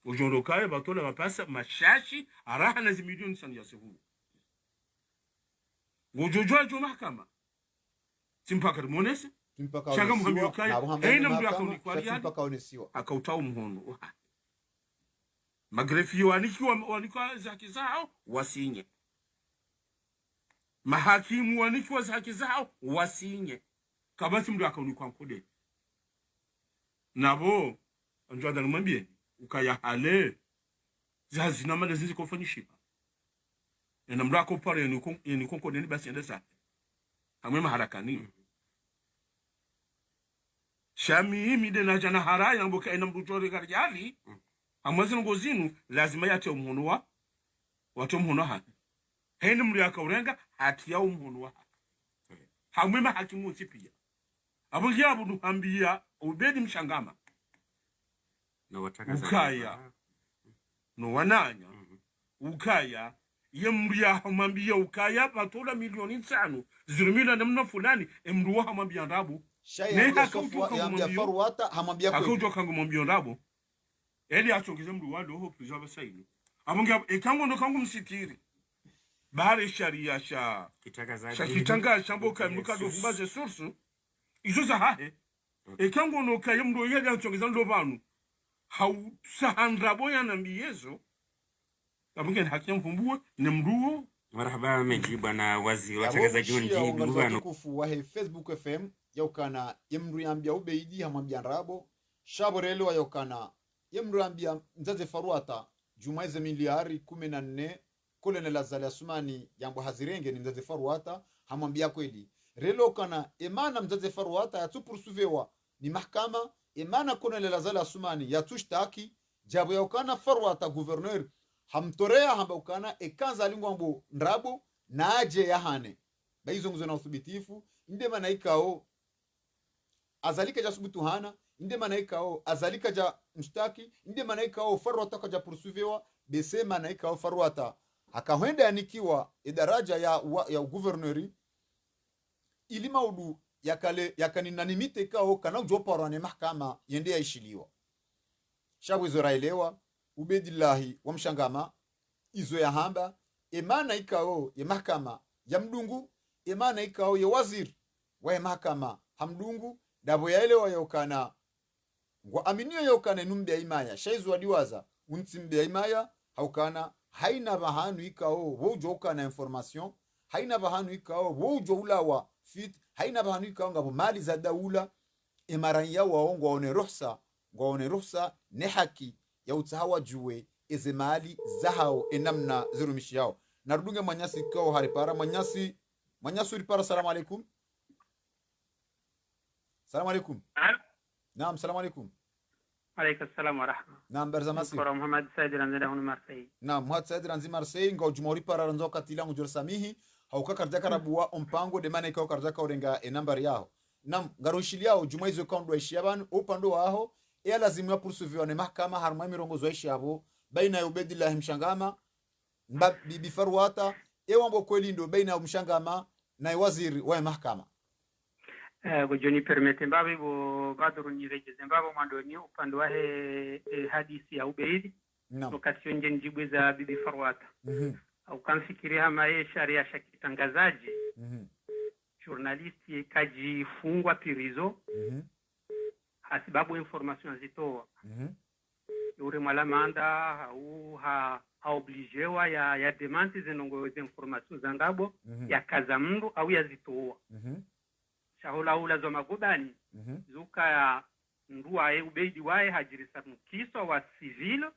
ujondo kaya batola mapasa mashashi araha na zimilioni sana ya sehu gujujua jo mahkama timpaka monese timpaka shanga muhambi kaya haina mdu akauni kwa timpaka onesiwa akautao mhono magrefi wanikiwa zaki zao wasinye mahakimu wanikiwa zaki zao wasinye kabati mdu akauni kwa nkode nabo anjwada numambie ukaya hale zazina mada zinzi kufanyishipa ena mrako pare ni konko deni basi endesa hamwema harakani shami mide na jana haraya mboka ena mbujori garjali amwazi ngozinu lazima yate umuhono wa watu umuhono ha hende mri akaurenga hati ya umuhono wa hamwema hakimu tipia abugi abudu hambia ubedi mshangama no watangazaji ukaya no wananya ukaya yemria hamambia ukaya patola milioni 5 zirumila namna fulani emruwa hamambia ndabu ne hakautu ya farwata hamambia kweli hakautu kangu mwambia ndabu eli achongeze mruwa ndo preserve saini amunga ekango ndo kangu msitiri bahari sharia sha kitanga shamboka mnuka do fubaze source izo za hahe ekango no kayemdo yega achongeza ndo banu hau sahandra boya na mbiyezo amunge hakia mfumbua ne mruo marhaba meji bwana waziri watangazaji wengi bwana kufu wa Facebook FM yaukana yemru yambia ubeidi hamwambia rabo shaborelo wa yaukana yemru yambia mzaze faruata jumaize miliari 14 kolene la zali asumani yambo hazirenge ni mzaze faruata hamwambia kweli relo kana emana mzaze faruata yatupursuvewa ni mahkama emana kolene la zali asumani yatushtaki jabo yaukana faruata gouverneur hamtorea hamba ukana ekanza lingwambo ndrabo na aje yahane baizo nguzo na uthibitifu inde maana ikao azalika ja subutu hana inde maana ikao azalika ja mshtaki inde maana ikao farwata kaja pursuivewa bese maana ikao farwata akahwenda yanikiwa idaraja ya gouverneur ili maudu yakale yakaninanimite ikao kana ujoparane mahkama yende yaishiliwa shabu zoraelewa ubedillahi wa mshangama izo ya hamba emana ikao ya mahkama ya mdungu emana ikao ya waziri wa mahkama hamdungu dabo yaelewa yokana ngwa aminio yokana numbe ya imaya shaizu wadiwaza untimbe ya imaya haukana haina bahanu ikao wojo ukana information haina bahanu ikao wojo ulawa fit haina bahanu ikao ngabo mali za daula emaranya waongo waone ruhsa ne haki ya utahawa juwe eze mali zahao enamna zirumishi yao narudunge manyasi kao haripara manyasi uripara. Salamu alaikum. Salamu alaikum. Naam, salamu alaikum. Alaykum salam wa rahma. Naam, berzamasi. Kwa Muhammad Said Ranzida hunu Marseille. Naam, Muhammad Said Ranzi Marseille ngao jumori para ranzo katila ngujur samihi hauka karjaka rabuwa ompango de mane kao karjaka orenga enambari yao. Naam, garushili yao jumaizo kaundu wa ishiaban upando waho ya lazimu ya pursuviwa ne mahkama harumai mirongo zoishi yabo baina ya ubedillahi mshangama bibi farwata wambo kweli ndo baina ya mshangama na waziri wa mahkama. Gujoni permete mbabe bo badru ni rejeze mbabo mandoni upande wa hadisi ya ubeidi wakati nje njibu za bibi farwata au kamfikiria hama sharia shakitangazaji journalisti kajifungwa pirizo hasibabu information zitoa yure mwalamanda au obligewa ya demanti zinongo information zangabo ya kaza mndu au ya zitoa shahola ula zo magobani zuka ya ndua ubeidi wae hajirisa mkiso wa civil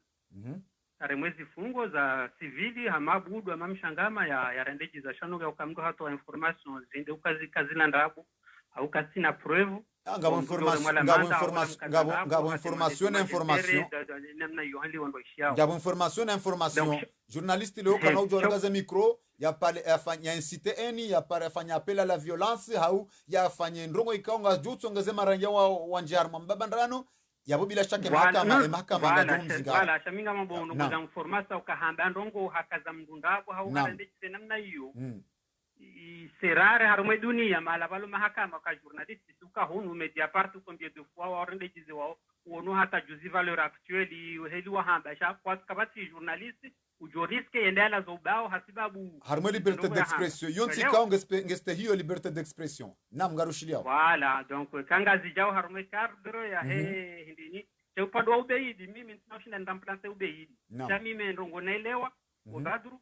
tare mwezi fungo za civili hamabudu amamshangama ya rendeji za shano ya ukamdo hato wa information zinde kazi na ndabu au kasina preuve ngabo information journaliste leo kana ujorangaza micro ya pale afanya incite eni ya pale afanya appel à la violence au ya afanya ndrongo ikaonga jutso ngeze maranja wa njarma mbabandrano yabo bila shaka mahakama ndio mzinga wala shaminga mambo ngoza information ukahamba ndongo hakaza mndundabo au karendeke namna hiyo serare harumwe dunia mala balo mahakama ka journaliste suka hunu media part combien de fois wa rende jize wao wono hata juzi valeur actuelle heli wa hamba sha kwa kabati journaliste ujo risque endala zobao hasibabu harumwe liberté d'expression yonti kaonge ngeste hiyo liberté d'expression nam garushilia voilà donc kanga zijao harumwe cadre ya hindini te upande wa ubeidi mimi tunashinda ndamplance ubeidi mimi ndongo naelewa Ubadru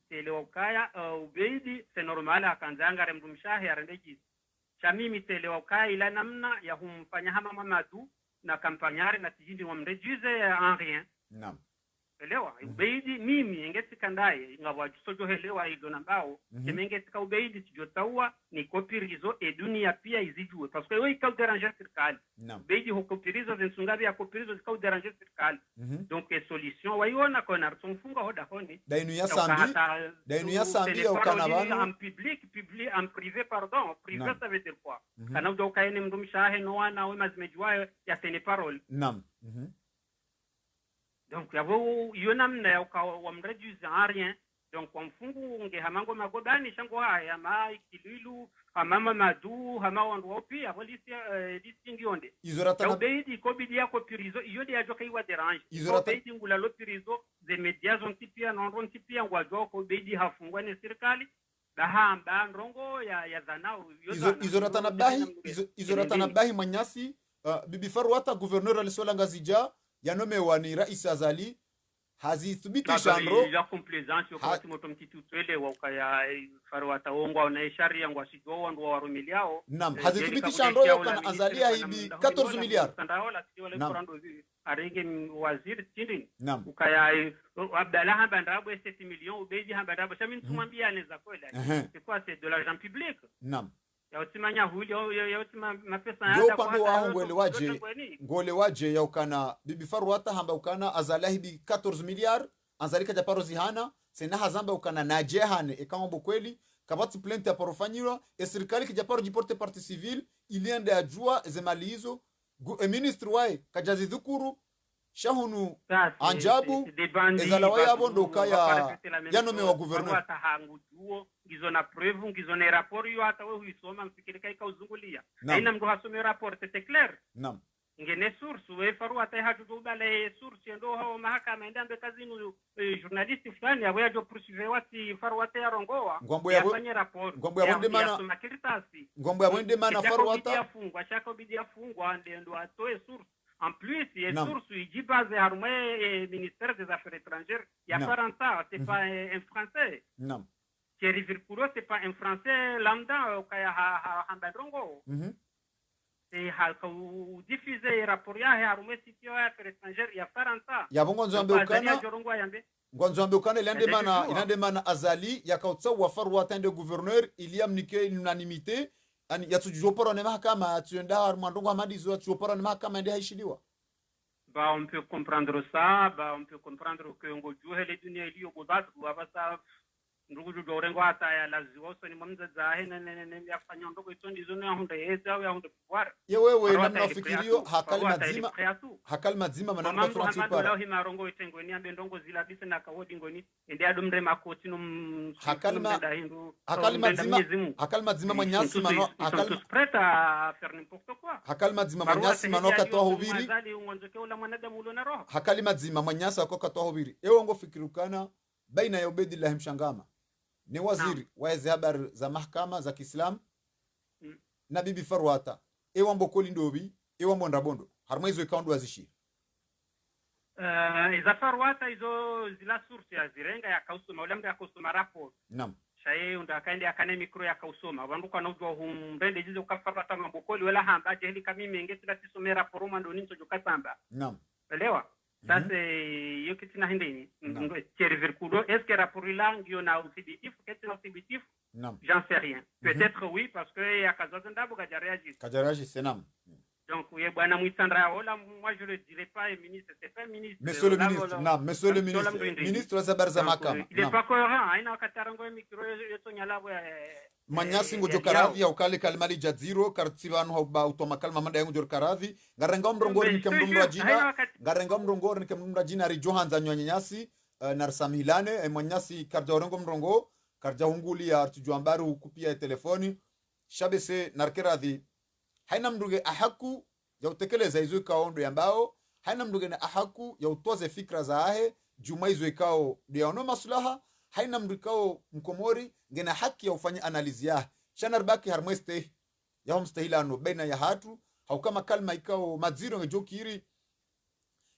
telewa ukaya ubeidi se normal akanzanga remdumshahi arendeji chamimi telewa ukaya ila namna ya humfanya hama mamadu na kampanyare na tijindi wa mrejuze en rien elewa ubeidi mimi ngeti kandaye ngabwa sojo helewa ido nambao ngeti ka ubeidi tijotawa ni kopirizo e dunia pia izijue parce que wewe ka déranger serikali ubeidi hokopirizo zinsungabi ya kopirizo zikau déranger serikali donc solution waiona kona rumfunga hoda honi dainu ya sambi au kanabano en public en privé pardon privé ça veut dire quoi kana udo kaene mndumshahe no wana we mazimejwa ya tene parole donc yavo yonamna ya wa mrejuze en rien donc kwa mfungu nge hamango magodani shango haya ma ikililu hamama madu hama wandu wapi abolisi ngionde izoratana ubeidi kobidi yako pirizo iyode ya joka iwa derange ubeidi ngula lo pirizo ze medias on tipia non tipia ngwajo ko ubeidi hafungwa ni serikali bahamba ndrongo ya zanao izoratana bahi manyasi bibi farwata gouverneur alisola ngazija yanomewa ni rais azali hazithibitisha ndro ya complaisance wakati moto mtitutwele wakaya farwata ongwa na sharia ngwa sijo ndo warumiliao nam hazithibitisha ndro kana azalia hivi 14 miliard sandaola sio wale kurando arenge waziri tindini nam ukaya Abdallah Hambandrabo 7 millions ubeji Hambandrabo shamin tumwambia anaweza kweli c'est quoi c'est de l'argent public nam yautimanya huli yautima mapesa hada kwa hata ngole waje yaukana bibi farwata hamba ukana azalia hivi 14 miliard anzalika japaro zihana sena hazamba ukana najehane ekambo kweli kabati plainte ya porofanyiro e serikali kijaparo jiporte parti civile iliende ajua zemalizo ministre wae kajazi dhukuru shahunu anjabu ezalawa yabo ndoka yanome wa gouverneur hata hangu juo ngizo na preuve ngizo na rapport yo hata wewe huisoma mfikirika ikauzungulia haina mtu hasome rapport c'est clair naam ngene source we faru hata hatu bale source ndo hao mahakama endambe kazini journaliste fulani abo yajo poursuivre wati faru hata yarongoa yafanye rapport ngombo ya ndemana ngombo ya ndemana faru hata yafungwa shaka bidi yafungwa ndo atoe source. En plus, il y a une source qui base le ministère des Affaires étrangères. Il y a Faransa, c'est pas un Français. Non. Thierry Vircouro, c'est pas un Français lambda au Hambadrongo. C'est où diffuser les rapports, il y a un site Affaires étrangères, il y a Faransa. Il y a bon Ngonzo Ambekana, il demana Azali, il y a Kautsa ou Farwa de gouverneur, il y a une unanimité. Ani yatujopora ne mahakama tuenda armandongo amadizo yatujopora ne mahakama ndiye haishiliwa ba on peut comprendre ça ba on peut comprendre que ngo juhele dunia iliyo godatu abasa ndugu jorengo hata ya lazio so ni mwanza zahe ne yafanya ndoko itondi zone ya hunda yeza au ya hunda pouvoir wewe namna fikirio hakali mazima manamba turanti para leo himarongo itengo ni ambe ndongo zila bise na kawodi ngoni ende adumre makoti no hakali mazima manyasi mano hakali prêt à faire n'importe quoi hakali mazima manyasi mano katoa hubiri hakali mazima manyasa kwa katoa hubiri ewe ngo fikirukana baina ya Ubedillah Mshangama ni waziri wa habari za mahakama za Kiislamu na bibi Farwata ewa mbokoli ndobi ewa mondrabondo harma hizo ikaundu wazishi iza Farwata hizo zila source ya zirenga ya kausoma ulamda ya kausoma rapport naam shaye unda kaende akane mikro ya kausoma bandu kwa nojwa humrende jizo kafarwata mbokoli wala hamba jeli kamime ngeti la tisome rapport mando ninto jokasamba naam elewa sasa hiyo kitu na hindini ngo Thierry Vircouro est-ce que rapport là ngio na usibitif qu'est-ce que usibitif non j'en sais rien peut-être oui parce que ya kazazanda boga kajaragi c'est nam donc oui bwana Mwitandra ola moi je le dirais pas ministre c'est pas ministre monsieur le ministre non monsieur le ministre wa habari za mahakama il est pas cohérent aina wakatarango mikro yeto nyalabo manyasi ngojo karadhi au kale kalmali jaziro kartsivano hauba utoma kalma manda yangu jor karadhi ngarenga mrongori nikemrumra jina ngarenga mrongori nikemrumra jina ri johanza nyanyasi narsamilane manyasi karja orengo mrongo karja hunguli ya tujuambaru kupia telefoni shabese narkeradhi haina mruge ahaku ya utekeleza hizo kaondo ambao haina mruge na ahaku ya utoze fikra za ahe juma hizo ikao ndio maslaha haina mrikao mkomori ngena haki ya ufanye analizi ya shanar baki harmeste ya homstahilano baina ya hatu haukama kalma ikao madziro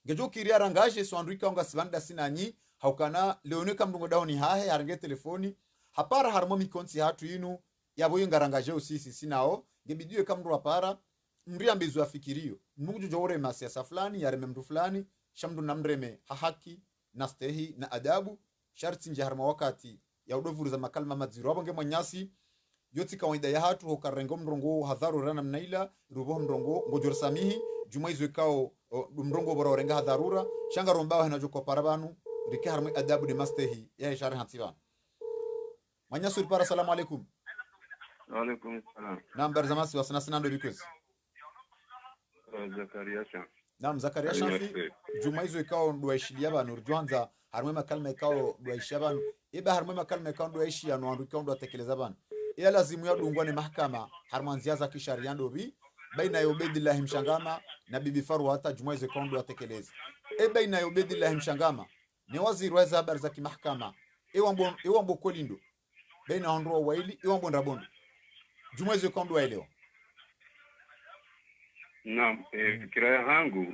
ngejokiri arangaje so andrika nga sibanda sinanyi haukana leoneka mdungo daoni hahe harange telefoni hapara harmomi konsi hatu inu yaboyo ngarangaje usisi sinao ngebidiwe kamru hapara mriambizo afikirio mnuju jore masiasa fulani yareme mtu fulani shamdu namreme haki na stehi na adabu sharti nje harma wakati ya udovuru za makalma madziro abonge manyasi yoti kawaida ya hatu hokarengo mrongo hadharu rana mnaila rubo mrongo ngojor samihi juma izo ikao mrongo bora orenga hadharura shanga romba hana joko parabanu rike harma adabu de mastehi ya shari hansivan manyasi para salamu alaikum wa alaikum salam nambar zamasi wasana sinando bikos Zakaria Shan naam Zakaria Shan juma izo ikao ndo aishilia banu rjuanza harma makalma ikao ndo aishilia banu iba harma makalma ikao ndo aishia no andu ikao ndo atekeleza banu ya lazimu ya dungwa ni mahakama harma nziaza kisharia ndo bi baina ya Ubedillah Mshangama na bibi Farwata juma izo ikao ndo atekeleza baina ya Ubedillah Mshangama ni waziri wa habari za kimahakama ewambo kolindo baina ondro waili ewambo ndabondo juma izo ikao ndo waelewa naam kiraya hangu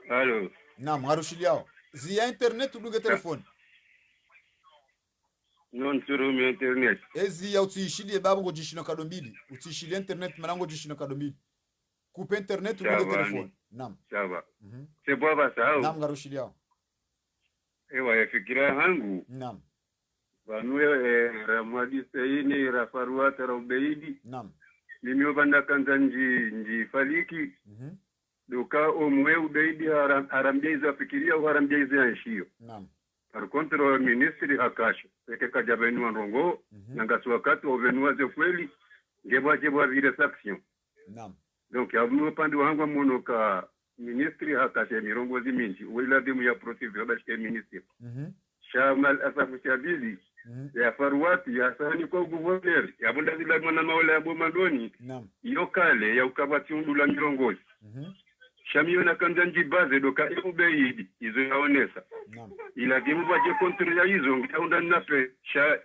halo Naam, harushiliao. Zia internet uduge telefoni. Non suru mi internet. Ezi ya utiishilie babu ngo jishino kadombili. Utiishilie internet manango jishino kadombili. Kupe internet uduge telefoni. Naam. Sawa. Sebo basa. Naam, harushiliao. Ewa yafikira hangu. Naam. Wanwe ramwadi saini rafarua tarabeidi. Naam. Mimi obanda kanza nji faliki. Doka omwe ubeidi harambeiza fikiria au harambeiza anshio. Naam. Par contre ministri hakasho peke kajabenu andongo nangasi wakati ovenua ze kweli ngeba vile section. Naam. Donc amu pande wangu monoka ministri hakashe mirongozi mingi wila dimu ya procedure bashike ministri. Shamal asafu chabizi ya faruati ya sani kwa gouverneur ya bunda zila mwana mawala ya bomandoni. Naam. Iyo kale ya ukabati undula mirongozi. Shamio na kanjanji baze doka ubeidi izo yaonesa. Ila dimu baje kontre ya hizo ngiaunda nape sha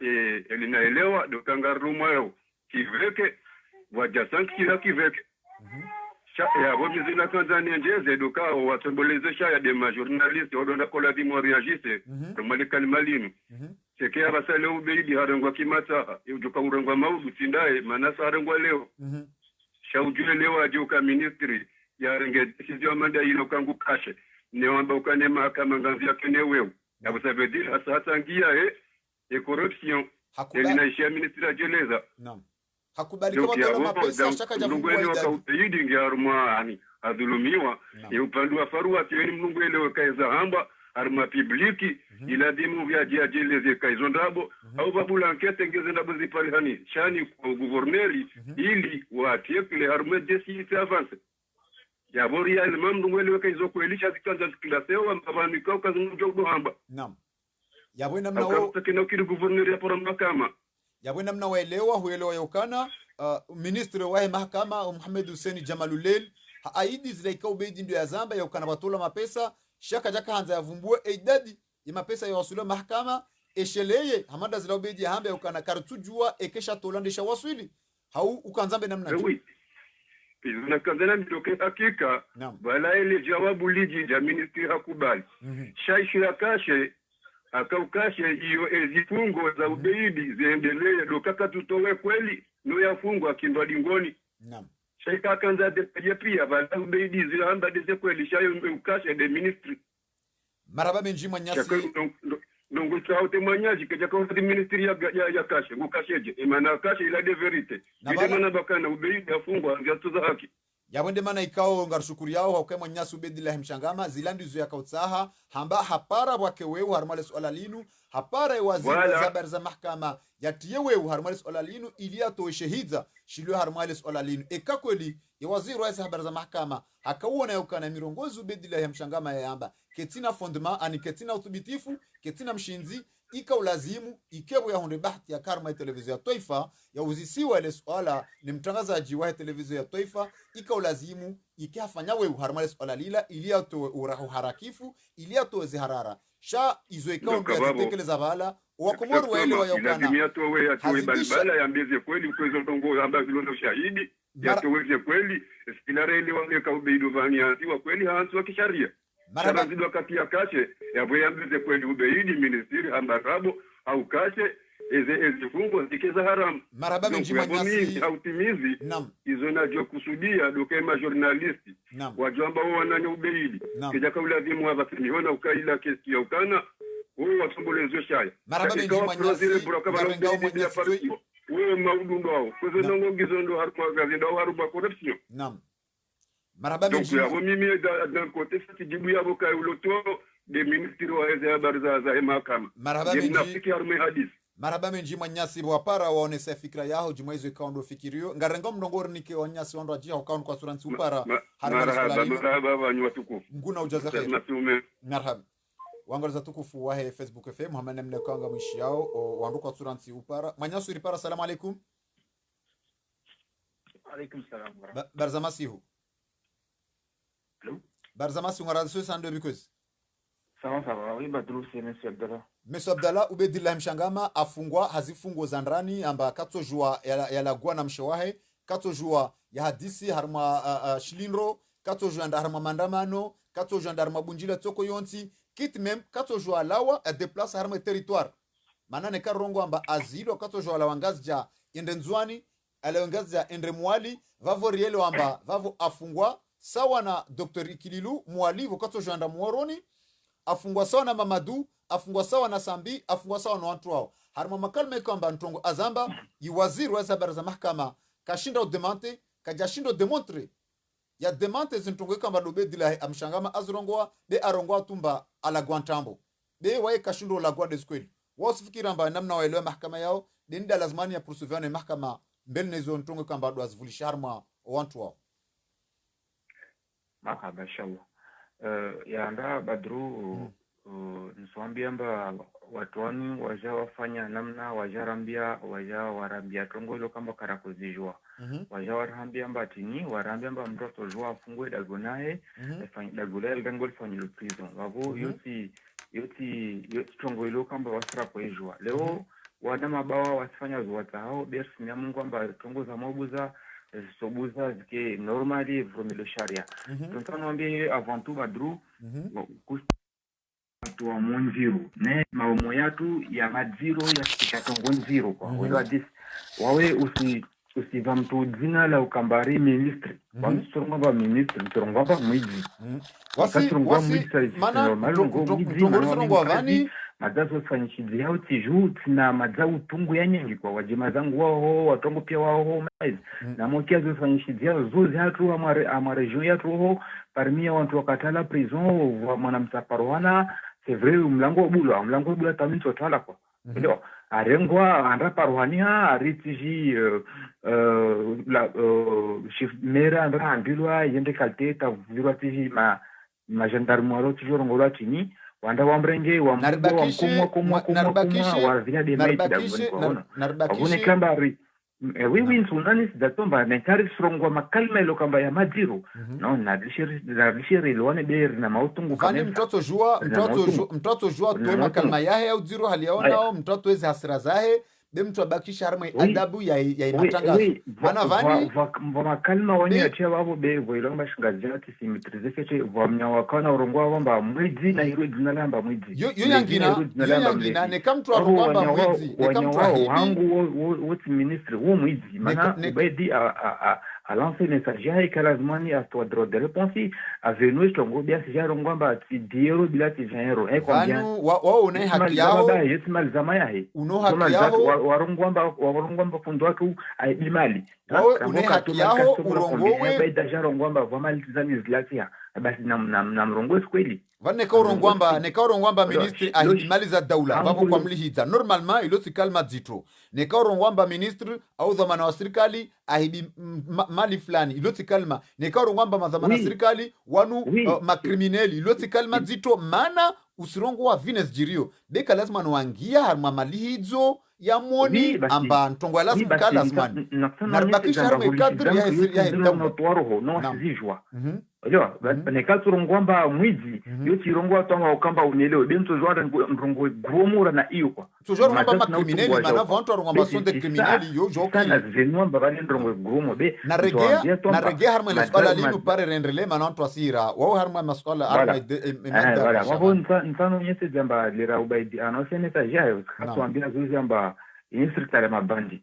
elinaelewa doka ngaruma yao kiveke waja sanki kila kiveke. Sha ya bomi zina Tanzania njeze doka watomboleze sha ya dema journaliste odonda kola dimu reagisse romali kalmalinu. Sekea basale ubeidi harangwa kimata yudoka urangwa maudu tindae manasa harangwa leo. Sha ujule leo ajuka ministry ya renge decision manda ino kangu kashe ne wamba ukane mahakama nganzi yake ne wewe ya kusabedi hasa ngia corruption elinaishia ministry ajeleza. Naam. Hakubali kwa watu mapesa shaka jamu kwa idadi. Ukautayidi ngiaruma ani adhulumiwa ya upandu wa farua tieni mnungu elewe kaeza hamba arma publiki ila dimu vya ajeleze kaizo ndabo au babula ankete ngeze ndabo zipali hani shani kwa gouverneri ili watiekle arma desi avance. Ya boria ile mamdu mwele kaizo kuelisha zikanza ziklaseo mbavani kwa kazunjo dohamba. Naam. Ya bwana mnao takina kile gouverneur ya pora mahakama. Ya bwana mnaoelewa huelewa yokana ministre wa mahakama Mohamed Hussein Jamalulel haidi zilaika ubeidi ndio ya zamba yokana batola mapesa shaka jaka hanza yavumbue idadi ya mapesa ya wasula mahakama esheleye hamada zila ubeidi ya hamba yokana kartujua ekesha tolandisha waswili hau ukanzambe namna hiyo. Izuna kanzana mitoke hakika bala ile jawabu liji ja ministri hakubali. Shaishira kashe akaukashe hiyo ezifungo za ubeidi ziendelee dokaka tutowe kweli no yafungo akindwa dingoni. Naam. Shaika kanza de pia bala ubeidi zilamba de kweli shayo ukashe de ministri. Maraba benji mwanyasi. Nungu chao temanyaji keja kwa ministri ya kashe ngukasheje imana kashe ila de verite bide mana bakana ubeidi afungwa ngatuza haki yabonde mana ikao ngarushukuri yao haukema nyasu bedila mshangama zilandi zu yakautsaha hamba hapara bwake wewe harmale swala linu hapara waziri wa zabar za mahkama yatiye wewe harmale swala linu ilia to shahidza shilio harmale swala linu ekakweli ya waziri wa zabar za mahkama akauona yokana mirongozi bedila mshangama ya yamba ketina fondement ani ketina utubitifu ketina mshinzi ika ulazimu ikebo ya honde bahati ya karma ya televizio ya Taifa ya uzisiwa ile swala ni mtangazaji wa televizio ya Taifa ika ulazimu ikafanya wewe harmale swala lila ilia to urahu harakifu ilia to ziharara sha izo ikao ndio bala wakomoru wale wa yokana lazima to wewe atoe balbala ya mbeze kweli kwezo ndongo amba kilondo shahidi ya to wewe kweli spinare ile wale ka ubeido vania siwa kweli hantu wa kisharia mara zido kati ya kashe ya bwe mbeze kweli ubeidi ministry ambarabo au kashe ezifungo zikeza haram maraba menjima nyasi hautimizi izo najo kusudia dokema journalisti wajamba wananya ubeidi kija kaula dhimu hapa kiniona ukaila kesi ya ukana wewe wasombolezo shaya maraba menjima nyasi garengao mwenyasi wewe maudundo wao kwezo ndongo gizondo harpa gazi ndo haruba corruption maraba menjima donc mimi d'un côté c'est jibu yabo kay uloto de ministre wa za mahakama maraba menjima arme hadith maraba menjima nyasi wapara waonesa fikra yao jumwezo ikaundo fikirio ngarengo mndongori nike wanyasi wando ajia ukaundu kwa suransi upara marhaba wanyu watukufu nguna ujaza khair marhaba wangaliza tukufu wahe Facebook FM Muhammad namne kanga mwishi yao wandu kwa suransi upara manyasu iripara. Salamu alaikum. Alaikum salam barzamasihu barzamasihu ngarazu sando because sawa oui Badru c'est Monsieur Abdallah ubedillah mshangama afungwa hazifungo za ndani amba katojua ya lagwa na mshawahe katojua ya hadisi harma shilinro katojua nda harma mandamano kato gendarme bunjila toko yonti kit même kato jo alawa a déplace harma territoire manane karongo amba azilo kato jo alawa ngazja ende nzwani ala ngazja ende mwali vavo rielo amba vavo afungwa sawa na Dr. Ikililu mwali kato jo anda mworoni afungwa sawa na Mamadou afungwa sawa na Sambi afungwa sawa na watu wao harma makalme kwamba ntongo azamba yiwaziri wa habari za mahakama kashinda udemante kajashindo demontre ya demante zintongo kwamba dobe dila amshangama azrongoa be arongoa tumba ala Guantambo be wae kashindo la Guardia Square wasifikira amba namna waelewa mahakama yao dinda lazimani ya poursuivre mahakama mbele nezo ntongo kwamba do azivulisha harma watu wao marhaba inshallah ya anda Badru niswambia amba watwani waja wafanya namna wajarambia waja warambia tongolo kamba karakuzijua waja warambia amba tini warambia amba mtoto jua afungwe dagonae fanya dagonae dangol fanya le prison wabo yoti tongolo kamba wasra kuijua leo wana mabawa wasifanya zuwata hao bersi ya Mungu amba tongoza mobuza sobuza zike normally vromelo sharia tunamwambia avant tout Badru watu wa monziro ne maomo yatu ya madziro ya kitatongo nziro kwa wawe usiva mtu jina la ukambari ministri wamsonga ministri mtoronga mwiji wasi mana mtongo wavani mazazo fanyishidi yao tiju tina mazao tungu ya nyengi kwa wajima zangu wao watongo pia wao maiz na mokia zo fanyishidi yao zozi hatu ama region yatu parmi watu wakatala prison wa mwanamsaparoana c'est vrai mlango bula tamin totala kwa ndio arengwa anda paruhania aritiji la chef mera anda andilwa yende kalte ta virwatiji ma gendarmerie toujours ngola tini wanda wamrenge wa mkumwa wa vina de maiti da ngone kamba oui nsunani sidatomba nekari srongwa makalma ilo kamba ya madiro no nadishiri ilwane beri na mautungu kani mtoto jua tuwe makalma yahe au dziro hali yaonao mtoto wezi hasira zahe be mtu abakisha harma adabu ya imatangazo mana vani makalma wani ya chia wabo be voilomba shingazati simitrize keche vamnya wakana urongwa wamba mwezi na hiro jinalamba mwezi yo yangina neka mtu arongwa mwezi neka mtu wangu woti ministre wo mwezi mana ubedi a lancer message ya kalazmani a toi droit de réponse avenu tongo bia sija rongwamba ti diero bila ti jaero combien wao una haki yao yesmal zama yahe uno haki yao warongwamba fundo watu aibimali una haki yao urongwe baida jarongwamba vamalizani zlatia basi na mrongo kweli vaneka urongwamba ministri ahimaliza daula vapo kwa mlihita normalement ilo sikalma dzitro neka urongwamba ministri au dhamana wa serikali ahibi mali fulani ilo sikalma neka urongwamba madhamana serikali wanu makriminali ilo sikalma dzitro mana usirongo wa vines jirio beka lazima nuangia harma mali hizo ya moni amba ntongo lazima kala lazima narbakisha harma ikadri ya hitamu no sijua Ojo, neka turongwamba mwizi yoti rongwa tonga ukamba unelewe bento jwada mrongo gromura na iyo kwa tujoro ngamba makriminali mana vantu arongwamba sonde kriminali yo joki kana zenwa mbabali mrongo gromo be na regea harma la skala limu pare rendrele mana antu asira wao harma masqala harma voilà wao ntano nyese jamba lera ubaidi anosene tajayo katwambia zuzi amba instrictale mabandi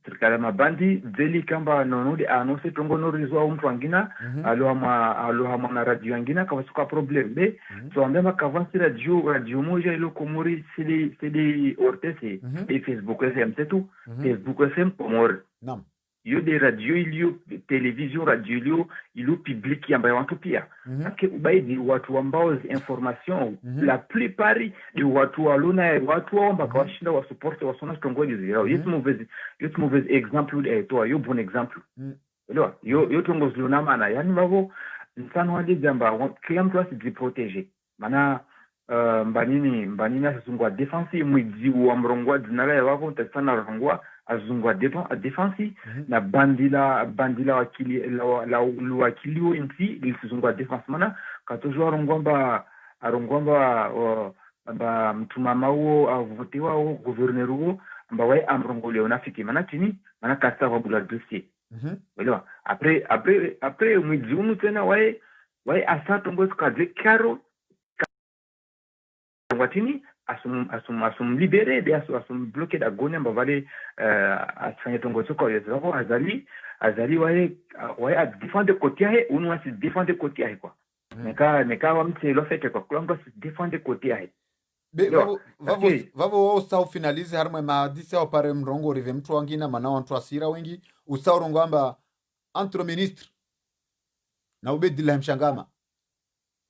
strictale mabandi zeli kamba nonudi anose tongo norizwa mtu angina alo na radio angina kawasuka problem be so ambema kavansi radio moja ilo komori cd ortese e Facebook FM setu Facebook FM komori nam yo de radio ilio television radio ilio public ambayo watu pia ake ubaidi watu ambao information la plupart de watu walona watu ambao kawashinda wa support wasona tongoni zirao yetu mauvaise exemple to yo bon exemple leo yo tongozi lona maana yani babo mfano hadi jamba kila mtu asijiprotege maana mbanini asizungwa defense mwiji wa mrongwa dinala ya wako utasana rongwa azungwa defense na bandila wakilio inti ilisizungwa defense mana katojwa arongwamba mtumama huo avotewa huo gouverneur huo amba wae amrongole unafiki mana chini mana kasa wabula dossier Voilà. Après mwiji unu tena wae wai asatongo kaze karo watini asum libere de asum bloqué da gonya mbavale asfanya tongo soko yezo azali wai a défendre côté he unu asi défendre côté he kwa neka wa mtse lo fete kwa kulongo si défendre côté he be vavo usau finalize harmwe maadisi au pare mrongo rive mtu wangina mana wantu asira wengi usau rongamba entre ministre na ubedila mshangama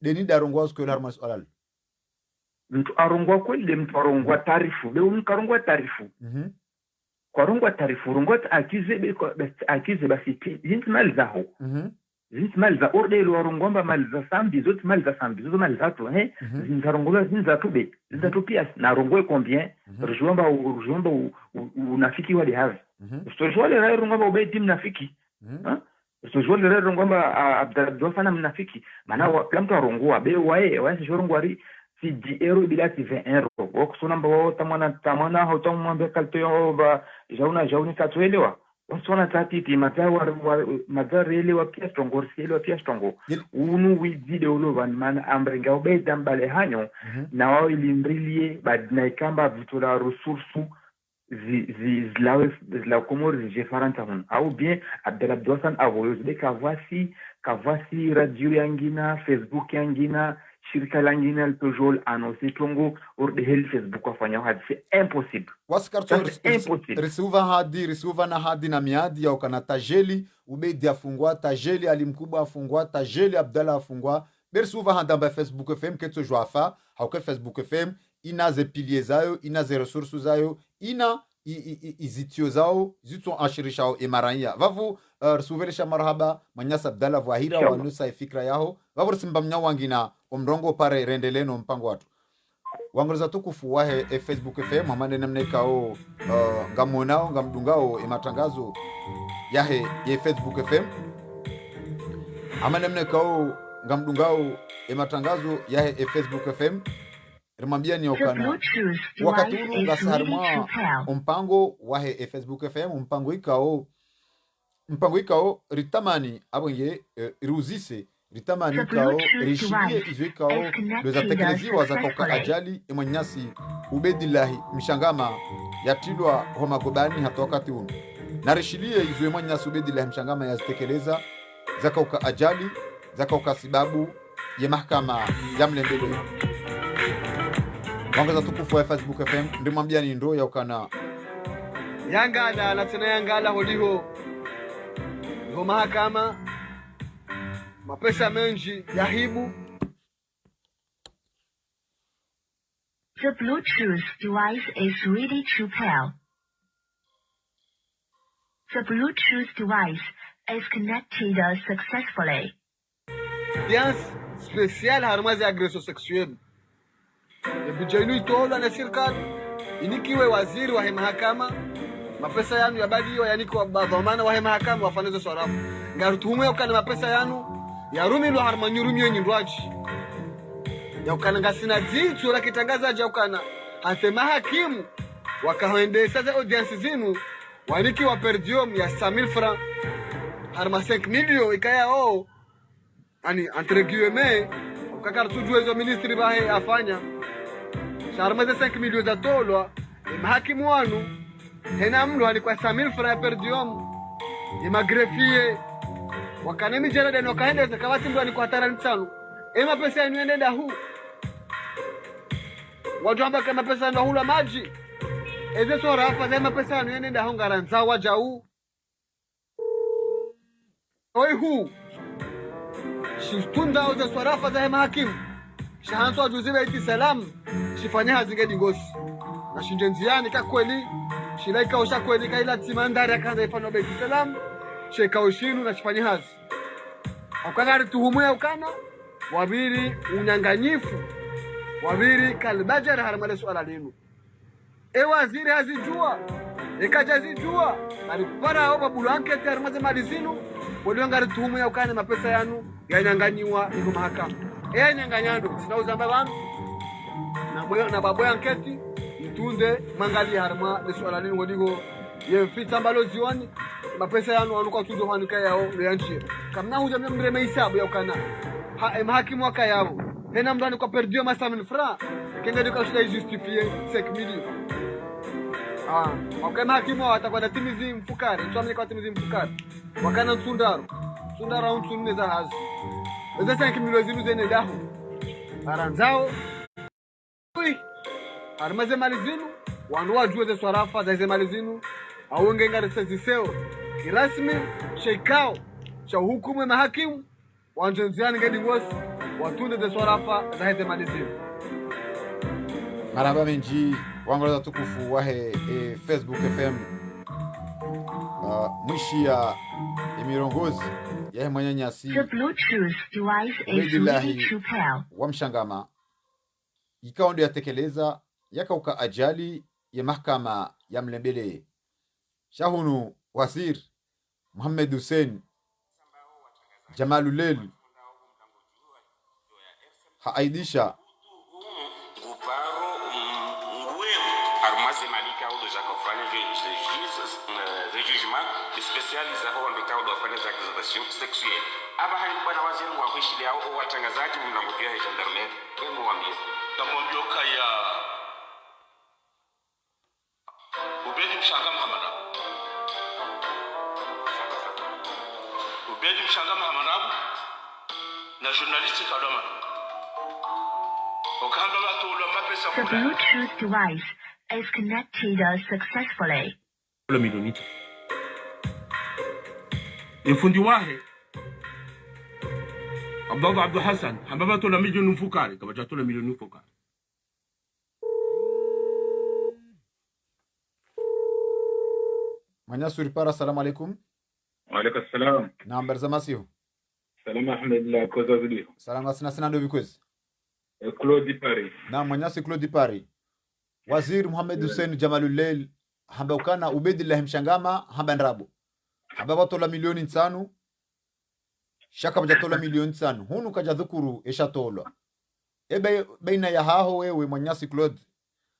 deni darongwa usko harmwe swalal mtu arongwa kweli mtu arongwa taarifu be unkarongwa taarifu kwa taarifu rongwa akize basi jinsi mali zao jinsi mali za orde lo rongomba mali za sambi zote mali za sambi zote mali za tu zinzarongwa zinzatube zinzatupia na rongwe combien rujomba unafiki wale havi stojole rai rongomba ubedi mnafiki stojole rai rongomba abdalafana mnafiki maana kila mtu arongwa be wae shorongwari si 10 euro bila si 20 euro wakusona mbawo tamana hotomwambe kalto ba jauni katuelewa wasona tatiti matarelewa pia strongo selewa pia strongo unu wizide ulovan man ambrenga obeda mbale hanyo na wao ilimbrilie badna ikamba vitula resources zila komori zijefaranta hun au bien abdelabdosan avoyos de kavasi radio yangina Facebook yangina shirika langina altojol annoncé tongo urde hel Facebook afanya hadi c'est impossible waskarto risuva na hadi na miadi ya ukana tajeli ubedi afungwa tajeli alimkubwa afungwa tajeli Abdallah afungwa bersuva handamba Facebook FM ketso joafa hauke Facebook FM ina ze piliers zayo ina ze ressources zayo ina izitio zao zito ashirishao emaranya vavu rsuvelisha marhaba manyasa Abdallah wahira wa nusa fikra yao vavu simba mnyawangina omrongo pare rendeleno mpango watu wangoleza tukufu wahe Facebook FM amande namnekao ngamonao ngamdungao ematangazo yahe ye Facebook FM amande namnekao ngamdungao ematangazo yahe Facebook FM rimambia ni okana wakati ulu ngasarma mpango wahe Facebook FM mpango ikao ritamani abonye iruzise ritamani kao rishikie izwe kao doza tekeleziwa za kauka ajali emanyasi ubedillahi mshangama yatilwa homa gobani hata wakati unu na rishilie izwe manyasi ubedillahi mshangama yazitekeleza za kauka ajali za kauka sababu ya mahakama ya mlembele wangeza tukufu wa Facebook FM ndimwambia ni ndo ya ukana yangala na tena yangala holiho ngo mahakama mapesa menji yahibu. The Bluetooth device is ready to pair. The Bluetooth device is connected successfully. Audience spéciale harmazi agression sexuelle. Ebijainu itola na serikali inikiwe waziri wa mahakama mapesa yanu yabadiyo yaniko badhamana wa mahakama wafaneze swarafu ngarutuhumu yakana mapesa yanu yarumilwa harmanyurumyo nyindwaji yakana ngasina jicho la kitangaza jakana asema hakimu wakaendesha za audience zinu waniki wa perdium ya 100,000 francs harma 5 million ikaya ani entre guillemets ukakartujwe hizo ministri bahe afanya sharma za 5 million za tolwa mahakimu wanu hena mlo alikuwa 100,000 francs perdium imagrefie wakanemi jarada no kaenda zakawati mlo alikuwa 5 ema pesa yenu ende dahu watu ambao kama pesa ndo hula maji eze sora hapa za pesa yenu ende dahu ngaranza wajau oi hu shitunda au za swarafa za mahakimu shahanto ajuziwe iti salam shifanya hazingedi ngosi na shinjenziani ka kweli shilaika osha kweli kaila timandari akaanza ifano beti salam sheka oshinu na shifanya hazi akagari tuhumu ya ukana wabiri unyanganyifu wabiri kalbajar haramale swala linu waziri hazijua ekaja zijua alikupara hao babulu ankete haramaze malizinu waliongari tuhumu ya ukana mapesa yanu yanyanganyiwa iko mahakama nyanganyando sinauza mbabanu na babu anketi itunde mangali harma de swala linu wodigo yefita mbalo ziwani mapesa yanu anuka tudo hanika yao leanchi kamna huja mreme hisabu ya ukana mahakimu wakayao hena mndani kwa perdio masamin fra kenga duka shida justifier 5 millions okay mahakimu watakuwa na timizi mfukari tuamini kwa timizi mfukari wakana tsundaro untunne za hazi eza 5 millions zinu zene dahu aranzao armaze mali zinu wandu wajue ze swarafa za ze mali zinu awenge ngare ziseo kirasmi sheikao cha hukumu mahakimu wanjenziani ngedi ngosi watunde ze swarafa za ze mali zinu. Maraba menji wangoloza tukufu wahe Facebook FM mwishi ya emirongozi yahe mwanyanyasi The Bluetooth device is ready to pair. Wamshangama ikao ndio yatekeleza yakauka ajali ya mahakama ya Mlembele. Shahunu Wazir Mohamed Hussein Jamalulel haaidisha sexuelle. Aba hali bwana waziri wa kuishilia au watangazaji mnangojea gendarmerie hebu waambie tamwambia kaya ubedi mshanga Muhammad na journaliste kadoma okamba watu wa mapesa The Bluetooth device is connected successfully. La milionita ifundi wahe Abdul Hassan hambaba tola milioni mfukari kabacha tola milioni mfukari. Manyasuri para, assalamu alaikum. Wa alaikum salam. Na mbarza masio. Salam alhamdulillah koza zidi. Salam sina ndo bikwezi. Claude Pari. Na Manyasi Claude Pari. Waziri Mohamed Hussein Jamalulel hamba ukana Ubedillah Mshangama hamba ndrabo. Hamba watola milioni 5. Shaka bajatola milioni 5. Hunu kaja dhukuru eshatolwa. Baina ya haho wewe Manyasi Claude.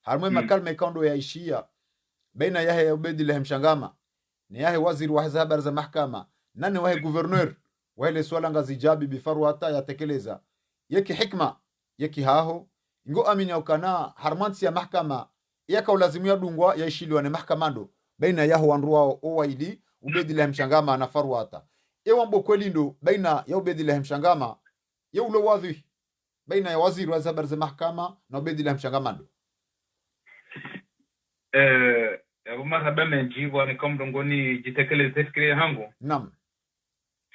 Harmwe makalma ikando ya ishia. Baina yahe Ubedillah Mshangama. Ni yahe waziri wa habari za mahakama. Nani wahe gouverneur. Wale swala ngazi jabi bifaru hata yatekeleza. Yeki hikma. Yeki haho. Ngo amini ukana harmansi ya mahakama. Yaka ulazimu ya dungwa ya ishiliwa na mahkamando. Baina yaho wanruwa owaidi. Ubedillah Mshangama na faru hata. Ewa mbo kweli ndo baina ya Ubedillah Mshangama. Ya ulo wadhi. Baina ya waziri wa habari za mahakama na Ubedillah Mshangama ndo. Marhaba menjiwa ni kama mdongoni jitekeleze fikiri hangu. Naam.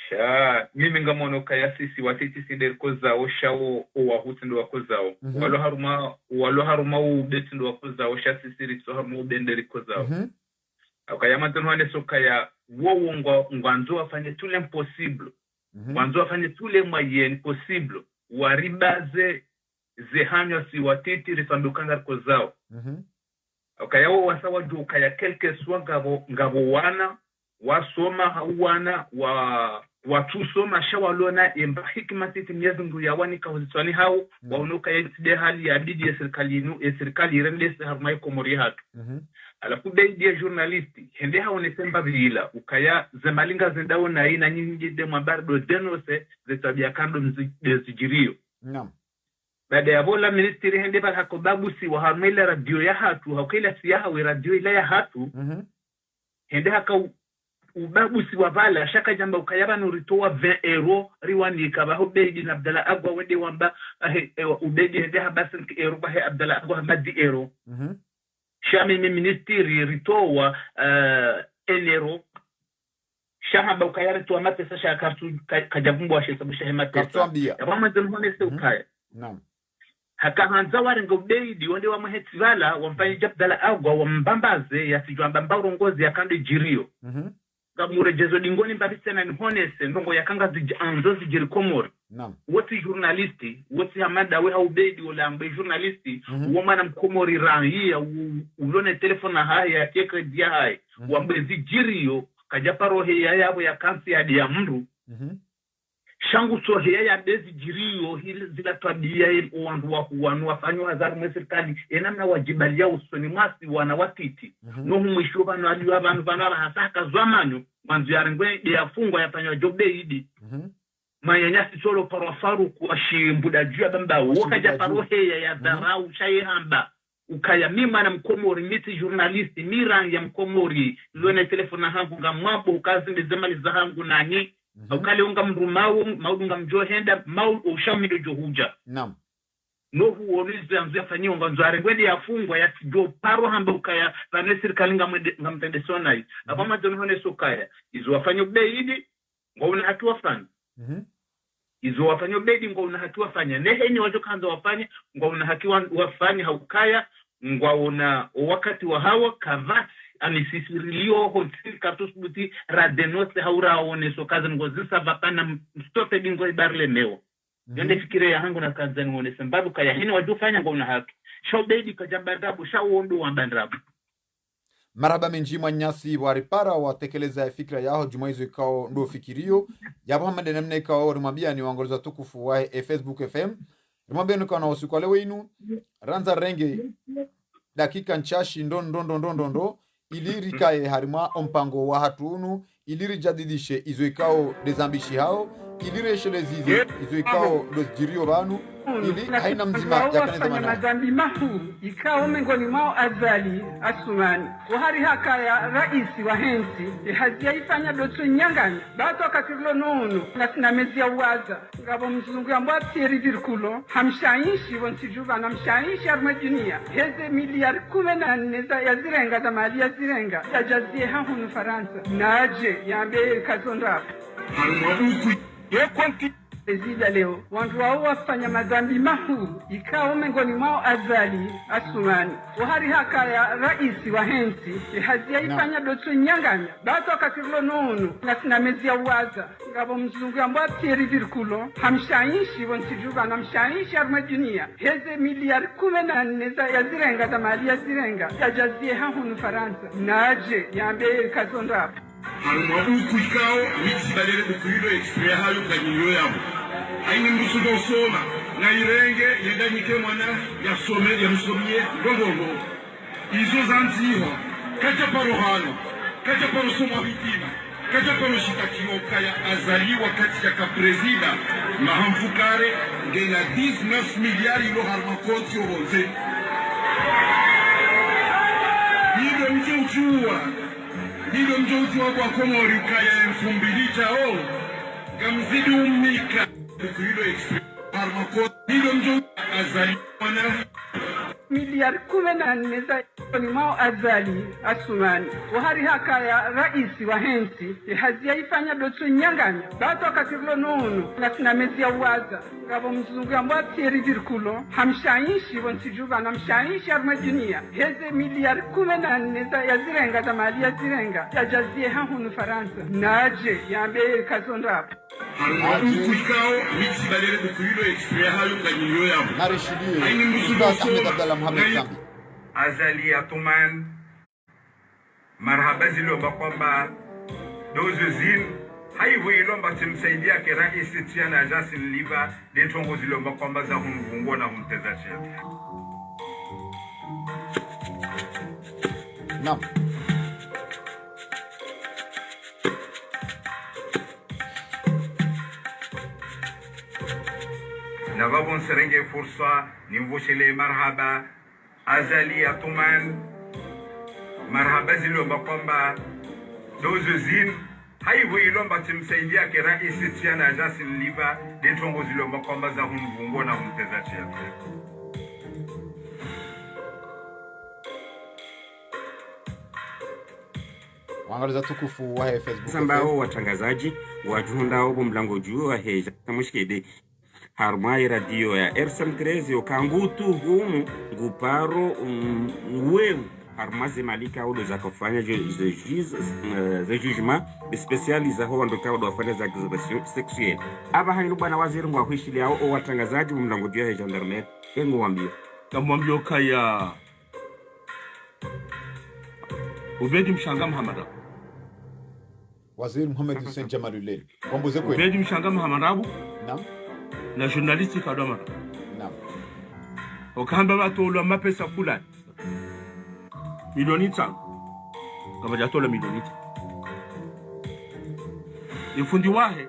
Sha mimi ngamono kaya sisi watiti sider kozao shao owahuti ndo wakozao. Walo haruma ubeti ndo wakozao sha sisi ritso haruma ubenderi kozao. Akaya matano hane sokaya wowo ngwanzo wafanye tule impossible. Ngwanzo wafanye tule moyen possible. Waribaze zehanyo si watiti rifambukanga kozao. Okay, wasawa juu kaya kelke swa ngabo wana wasoma wana watusoma shawalona imba hikima titi myezu ya wani kahuzitwani hao waunuka yenside hali ya bidi ya serikali irendese harumai komori hatu alafu beidi journalisti hende hao nesemba vila ukaya zemalinga zendao na ina nyingi de mabardo denose zetabia kando mzijirio baada ya bola ministeri hende bal hakobabu si wa harmela radio ya hatu hakila siyaha we radio ila ya hatu hende haka ubabu si wa bala shaka jamba ukayaba nuritoa 20 euro riwani kabaho beidi na Abdalla Agwa wende wamba ubedi hende habasa euro bahe Abdalla Agwa madi euro shami ministeri ritoa 1 euro shahamba ukayari tuwa matesa shakartu kajabumbu wa shesabu shahematesa ya wama zenhone se ukaya naam haka hanza warengo beidi wende wa mahetivala wamfanyi Abdalla Agwa wambambaze ya sijuamba mbaurongozi ya kando jirio kamure jezo dingoni mbabise na nhonese ndongo ya kanga anzozi jirikomori woti journalisti woti hamada we haubeidi wala ambe journalisti wamana mkomori raia ulone telefona haya ya teka dia hai wambe zijirio kajaparo heya yabo ya kansi ya dia mru shangu so heya ya bezi jirio hili zila tabia wandu wanu wafanyo hazaru meserikali enamna wajibalia usoni masi wanawatiti no mwisho bana aliwa bana hasaka zwamanyo manzi yarengwe ya fungwa ya panyo jobe idi manyanyasi solo parofaru kuashimbuda jua bamba wakaja parohe ya dharau shayi hamba ukaya mima na mkomori miti journalisti mirang ya mkomori luena telefona hangu nga mwambo ukazi mizemali za hangu nani ukale unga mrumau maudunga mjohenda mau ushamido johuja naam no huonize anzu yafanyi unga nzuare ngwedi ya fungwa ya tijo paro hamba ukaya vane sirikali nga mtendesonai abama zonhone sokaya izo wafanyo beidi nga una hatu wafanya izo wafanyo beidi nga una hatu wafanya neheni wajo kanza wafanya nga una haki wafanya haukaya nga una wakati wa hawa kavati anisisirilio hoteli kartusbuti radenose haura aoneso kazi ngozisa vapana mstote bingo ibarle meo yonde fikire ya hangu na kazi ngone sembabu kaya hini wajufanya nga una haki shau beidi kajambarabu shau ondu wambarabu maraba menjimwa nyasi waripara watekeleza fikra yao jumaizo ikao ndo fikirio yapo hamande namna ikao rumambia ni wangoliza tukufu wa Facebook FM rumambia nuka na usiku wale wenu ranza renge dakika nchashi ndo iliri kae harima ompango wa hatunu iliri jadidishe izo ikao dezambishi hao iliri eshelezizi izo ikao dozirio banu ili haina mzima ya kaneza mana mazambi mahu ikao mengoni mao Azali Asumani wahari haka ya raisi wa hensi hazia ifanya doto nyangani bato akatirlo nonu na mezi ya uwaza ngabo mzungu ya mwa tieri virkulo hamshaishi wansijuva na mshaishi armajunia heze miliari 14 ya zirenga za mali ya zirenga ya jazie hahunu Faransa naje yambe kazonda Prezida leo wandu wao wafanya mazambi mahu ikao mengoni mao Azali Asumani wahari haka ya raisi wa hensi hazia ifanya doto nyanganya bato akatirlo nonu na mezi ya uwaza ngabo mzungu ya mwa tieri virkulo hamshaishi wansijuva na mshaishi armajunia heze miliari 14 ya zirenga za mali ya zirenga ya jazie hahunu Faransa naje yambe kazonda haruma ukikao mitsibalele bukuilo express hayo kanyinyo yabo aini mbusudo soma na irenge yendanyike mwana yasome yamusomye ndongo izo zanziho kaja parohano kaja parosoma hitima kaja paroshitakiyo kaya Azali wakati ya kaprezida mahamfukare ngena 19 miliari ilo haruma konti obonze hilo mjujua hilo mjouti wako wa Komori ukaya 2000 chao gamzidi umika hilo experiment hilo mjouti Azali wana miliari 14 za mao Azali Asumani wahari haka ya raisi wa hensi hazia ifanya doto nyanganya bato akatirlo nonu na mezi ya uwaza ngabo mzungu ya mwa tieri virkulo hamshaishi wansijuva na mshaishi armajunia heze miliari 14 ya zirenga za mali ya zirenga ya jazie hahunu Faransa naje yambe kazonda haruma ukikao mitsibalele bukuilo express hayo kanyinyo yabo narishidie Ahmed Abdallah Mohamed Zambi Azali Atuman marhaba zilomba kwamba dozo zin haivu ilomba timsaidia ke raisi tiana ajasi liva detongo zilomba kwamba za hunvungo na hunteza chete naam na vabon serenge fursa nimvoshele marhaba Azali Atuman marhaba zilomba kwamba dozo zin haivu ilomba timsaidia ke raisi tiana ajasi liva detongo zilomba kwamba za hunvungo na hunteza chete wangaliza tukufu wa Facebook sambao watangazaji wajundao mlango juu wa heja tamushkede harmai radio ya RSM13 yokangutu humu nguparo ngweu harmaze malika au za kufanya ze jugement spécialisé ho ndoka wa wafanya za agression sexuelle aba hailu bwana waziri ngwa hwishili au watangazaji mlango juu ya gendarmerie engo wambio kamwambio kaya Ubedi Mshanga Muhammad Waziri Mohamed Hussein Jamalulel kwambuze kweli Ubedi Mshanga Muhammad naam na journaliste kadoma naam okamba batolo mapesa fulani milioni 5 kama jatola milioni 5 ifundi wahe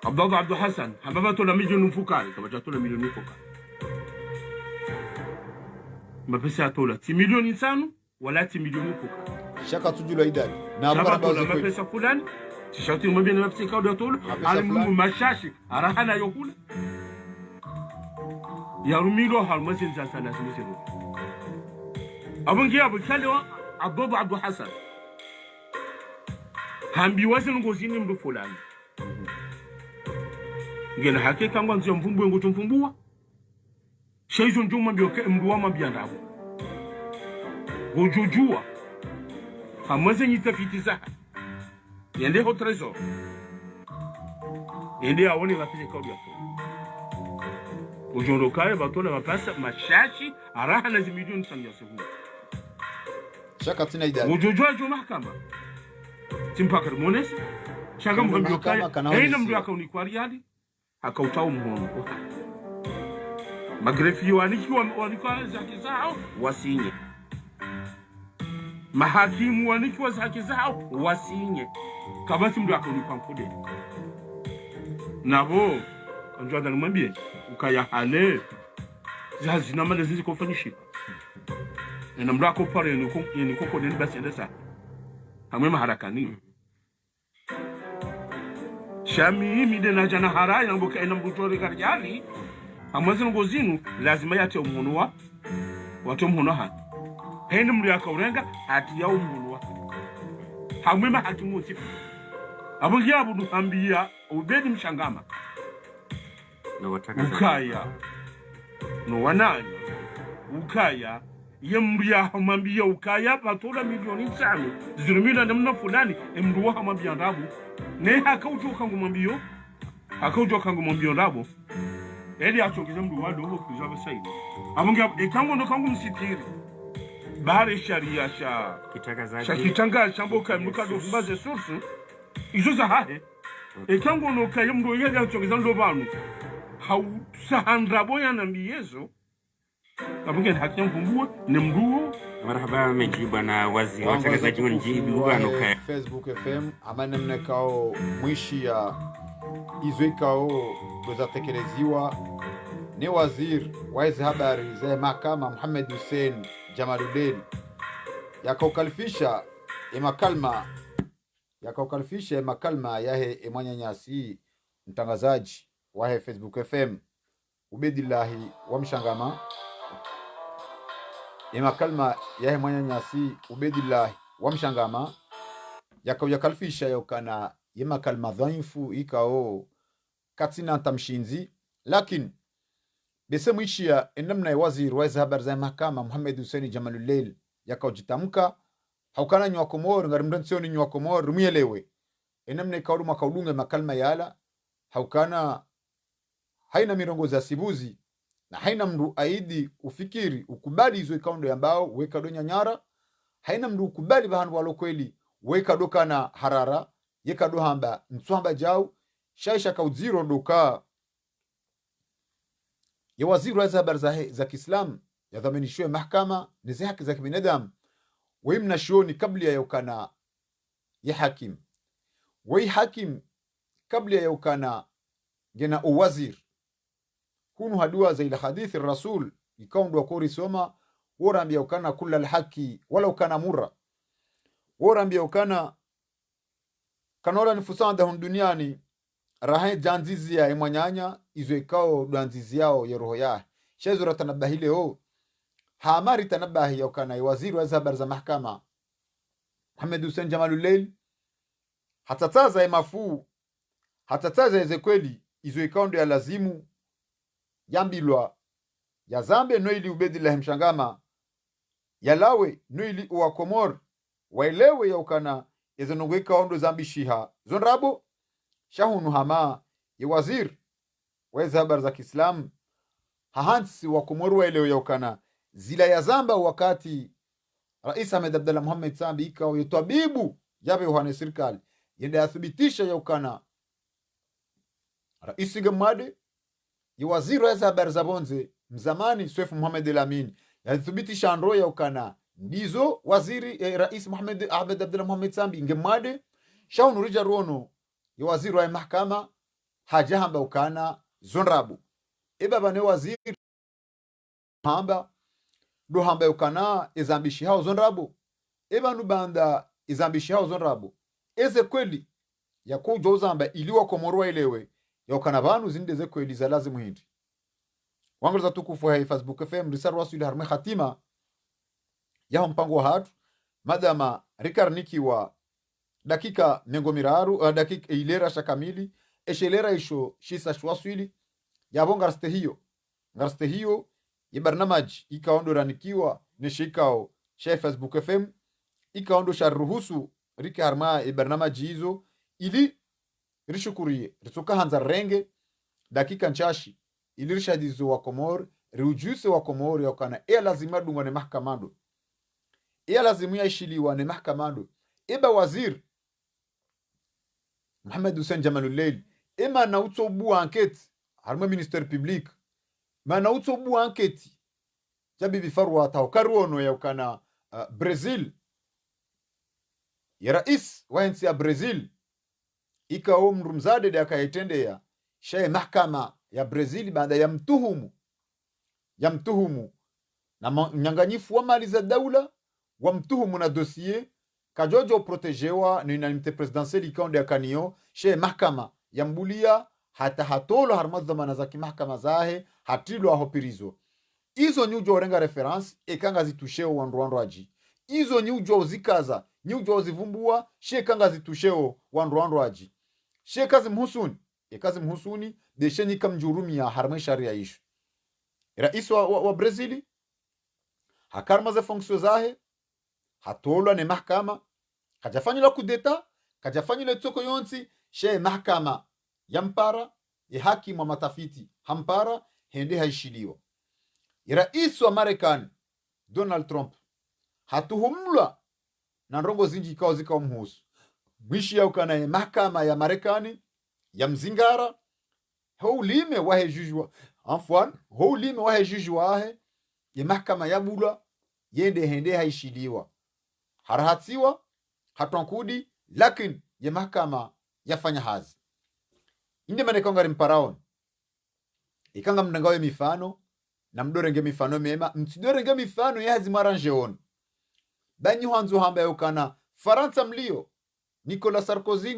Abdallah Abdul Hassan hambaba tola milioni mfukari kama tola milioni mfukari mapesa tola 10 milioni 5 wala 10 milioni mfukari shaka tujula idadi na abara tola mapesa fulani tishauti mbele na mapesa kauda tola alimu mashashi arahana yokula ya rumilo halmasin za sana simisero abungi abukale wa Abdallah Abdul Hassan hambi wasin ngozini mdu fulani ngena hakika ngwanzo mvumbu ngutu mvumbua shaizo njuma bioke mduwa mabiandabo gojujua hamweze nyitafiti za yende ho trésor yende awoni bafije kaudi yato ujondo kae batola mapasa mashashi araha na milioni 100 sekunde shaka tina idadi gojujua jo mahakama timpakar monesi shaka mbambio kaya haina mdu akauni kwa riadi akautao mhono magrefi walikuwa zake zao wasinye mahakimu walikuwa zake zao wasinye kabati mdu akauni mkude nabo kanjwa dalimwambie ukaya hale zazi na mali zizi kufanyishika na mdu akopare yeni koko nini basi endesa hamwema harakani shami mide na jana haraya mboka ina mbutori karjali amazino ngozinu lazima yate umuntu wa wato umuntu ha hene muri akaurenga ati ya umuntu wa hamwema hakimuti abungi abudu ambia ubedi mshangama na wataka ukaya no wananya ukaya yemria hamambia ukaya patola milioni 5 zirumila namna fulani emruwa hamambia ndabu ne hakautoka ngumambio hakautoka ngumambio ndabo eli achokeza mdu wado ho kuzaba saidi abunga ekango ndo kangu msitiri bahari sharia sha kitaka zake shakitanga shamboka mnuka do mbaze source izo za hahe ekango no kayemdo yeli achokeza ndo banu hau sahandra boya na miyezo abunga hakimu kumbua ni mduo marhaba mejibu na wazi watangazaji mjibu anuka Facebook FM amane mnekao mwishi ya izwekao dozatekeleziwa ni wazir wa hizi habari za mahakama Muhammad Hussein Jamaluddin yakaukalifisha makalma yahe mwanyanyasi mtangazaji wa Facebook FM Ubedillahi wa mshangama makalma yahe mwanyanyasi Ubedillahi wa mshangama yakaukalifisha yokana makalma dhaifu ikao katina tamshinzi lakini bese mwishia enamna ya waziri wa habari za mahakama Muhammad Hussein Jamaluddin yakaujitamka haukana nywa komor ngarimdansioni nywa komor rumyelewe enamna ikauru makaudunga makalma yala haukana haina mirongo za sibuzi na haina mdu aidi ufikiri ukubali hizo ikaundo ambao weka donya nyara haina mdu ukubali bahanu walo kweli weka doka na harara yeka dohamba mtswamba jau shaisha kauziro doka ya waziri wa habari za Kiislamu ya dhamanishiwe mahakama ni haki za kibinadamu wimna shoni kabla ya ukana ya hakim wai hakim kabla ya ukana gena uwazir kunu hadua za ila hadithi rasul ikaundu wa kori soma worambia ukana kula alhaki wala ukana mura worambia ukana kanora nifusanda hun duniani rahe janzizi ya mwanyanya izo ikao danzizi yao ya roho ya shezura tanabahile ho haamari tanabahi ya ukana waziri wa habari za mahakama Muhammad Hussein Jamaluddin hatataza ya mafuu hatataza ya kweli izo ikao ndo ya lazimu yambilwa ya zambe noili Ubedillahi mshangama yalawe noili uwakomor waelewe ya ukana izo nungweka ondo zambi shiha zonrabo shahunu hama ya wazir wa habari za Kiislamu hahansi wa Komoro waelewe ya ukana zila ya zamba wakati Rais Ahmed Abdallah Mohamed Sambi ikao yutabibu yabe uhane serikali yende athibitisha ya ukana Rais Gamade ya waziri wa habari za bonze mzamani Swefu Mohamed El-Amin yathibitisha ndo ya ukana ndizo waziri Rais Ahmed Abdallah Mohamed Sambi ngemade shahunu rija ruono ya waziri wa mahakama haja hamba ukana zonrabu eba bane waziri hamba do hamba ukana izambishi hao zonrabu eba nubanda izambishi hao zonrabu eze kweli ya kujoza hamba iliwa komorwa elewe ya ukana banu zindeze kweli za lazimu hindi wangoza tukufu hai Facebook FM risaru wasu ili harme khatima ya mpango wa hatu madama rikarniki wa dakika nengomiraru dakika ilera shakamili eshelera isho shisa shwaswili yabo ngarste hiyo ya barnamaji ikaondo ranikiwa neshikao cha Facebook FM ikaondo sharuhusu rike harma ya barnamaji hizo ili rishukurie ritoka hanza renge dakika nchashi ili rishadizo wa Komor riujuse wa Komor ya kana lazima dungwa ne mahkamando lazimu ya ishiliwa ne mahkamando eba wazir Mohamed Hussein Jamalullail ema na utobu enquête harma ministère public ma na utobu enquête jabi bifarwa tawkarono ya kana Brazil ya rais wa nchi ya Brazil ikao mrumzade de akaitendea shay mahkama ya Brazil baada ya mtuhumu na mnyanganyifu wa mali za daula wa mtuhumu na dossier kajojo protegewa ni unanimite presidentielle ikaonde ya kanio she mahkama ya mbulia hata hatolo harmadhamana za kimahkama zahe hatilo ahopirizo izo nyujo orenga reference ekanga zitusheo wandu aji izo nyujo zikaza nyujo zivumbua she kanga zitusheo wandu aji she kazi mhusuni deshe nika mjurumia harma sharia ishu rais wa Brazili hakarma za fonksio zahe hatolwa ne mahkama kajafanyila kudeta kajafanyila tsoko yonsi she mahkama yampara hakimu wa matafiti hampara hende haishiliwa rais wa Marekani Donald Trump hatuhumla na ndongo zinji ikao zika mhusu mwishi ya ukana mahkama ya Marekani ya mzingara houlime wahe jujwa afwan houlime wahe jujwa ya mahkama ya bula yende hende haishiliwa harahatiwa hatankudi lakini ya mahkama yafanya hazi inde manekonga mparaon ikanga mnangawe mifano na mdorenge mifano mema mtidorenge mifano yazi maranjeon banyi hanzo hamba yokana Faransa mlio Nicolas Sarkozy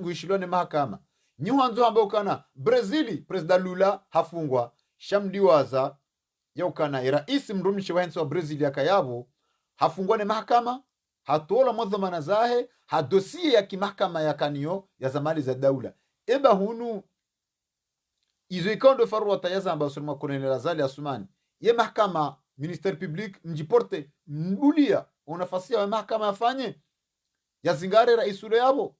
nguishilone mahakama nyuhanzo hamba yokana Brazili president Lula hafungwa shamdiwaza yokana rais mrumishi wa wa Brazil yakayabo hafungwane mahakama hatola mwadhamana zahe hadosie ya kimahkama ya kanio ya zamali za daula eba hunu izo ikondo faru watayaza amba usulma kolonel Azali Asumani ye mahkama minister public mjiporte mbulia unafasia wa mahkama afanye ya zingare raisule yabo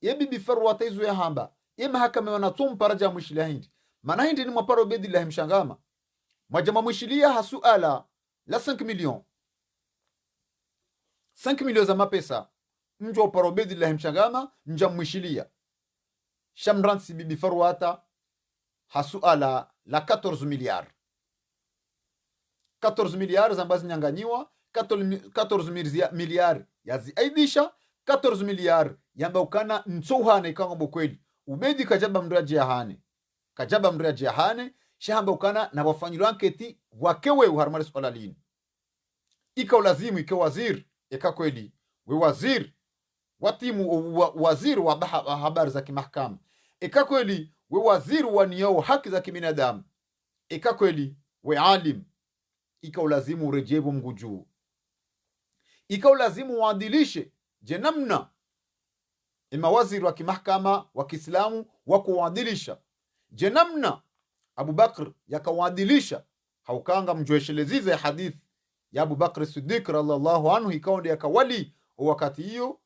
ye bibi faru wataizo ya hamba ye mahkama wanatum paraja mwishila hindi mana hindi ni mwaparo bedi la himshangama mwajama mwishilia hasuala la 5 million 5 million za mapesa mjo parobedi la himshangama nja mwishilia shamransi bibi farwata hasuala la 14 miliard 14 miliard zambazi nyanganyiwa 14 miliard yazi aidisha 14 miliard yamba ukana ntsohane ikango bokweli ubedi kajaba mraji ya hane shamba ukana na wafanyilo anketi wakewe uharmari swala lini ika ulazimu ike wazir eka kweli we wazir watimu wazir wa habari za kimahkama eka kweli we wazir wa niyao haki za kibinadamu eka kweli we alim ika ulazimu urejebu mgujuu ika ulazimu waadilishe jenamna ima wazir wa kimahkama wa Kiislamu wako waadilisha jenamna Abu Bakr yakawaadilisha haukanga mjoeshelezize ya hadith ya Abu Bakr Siddiq radhiallahu anhu ikaonde yakawali wakati hiyo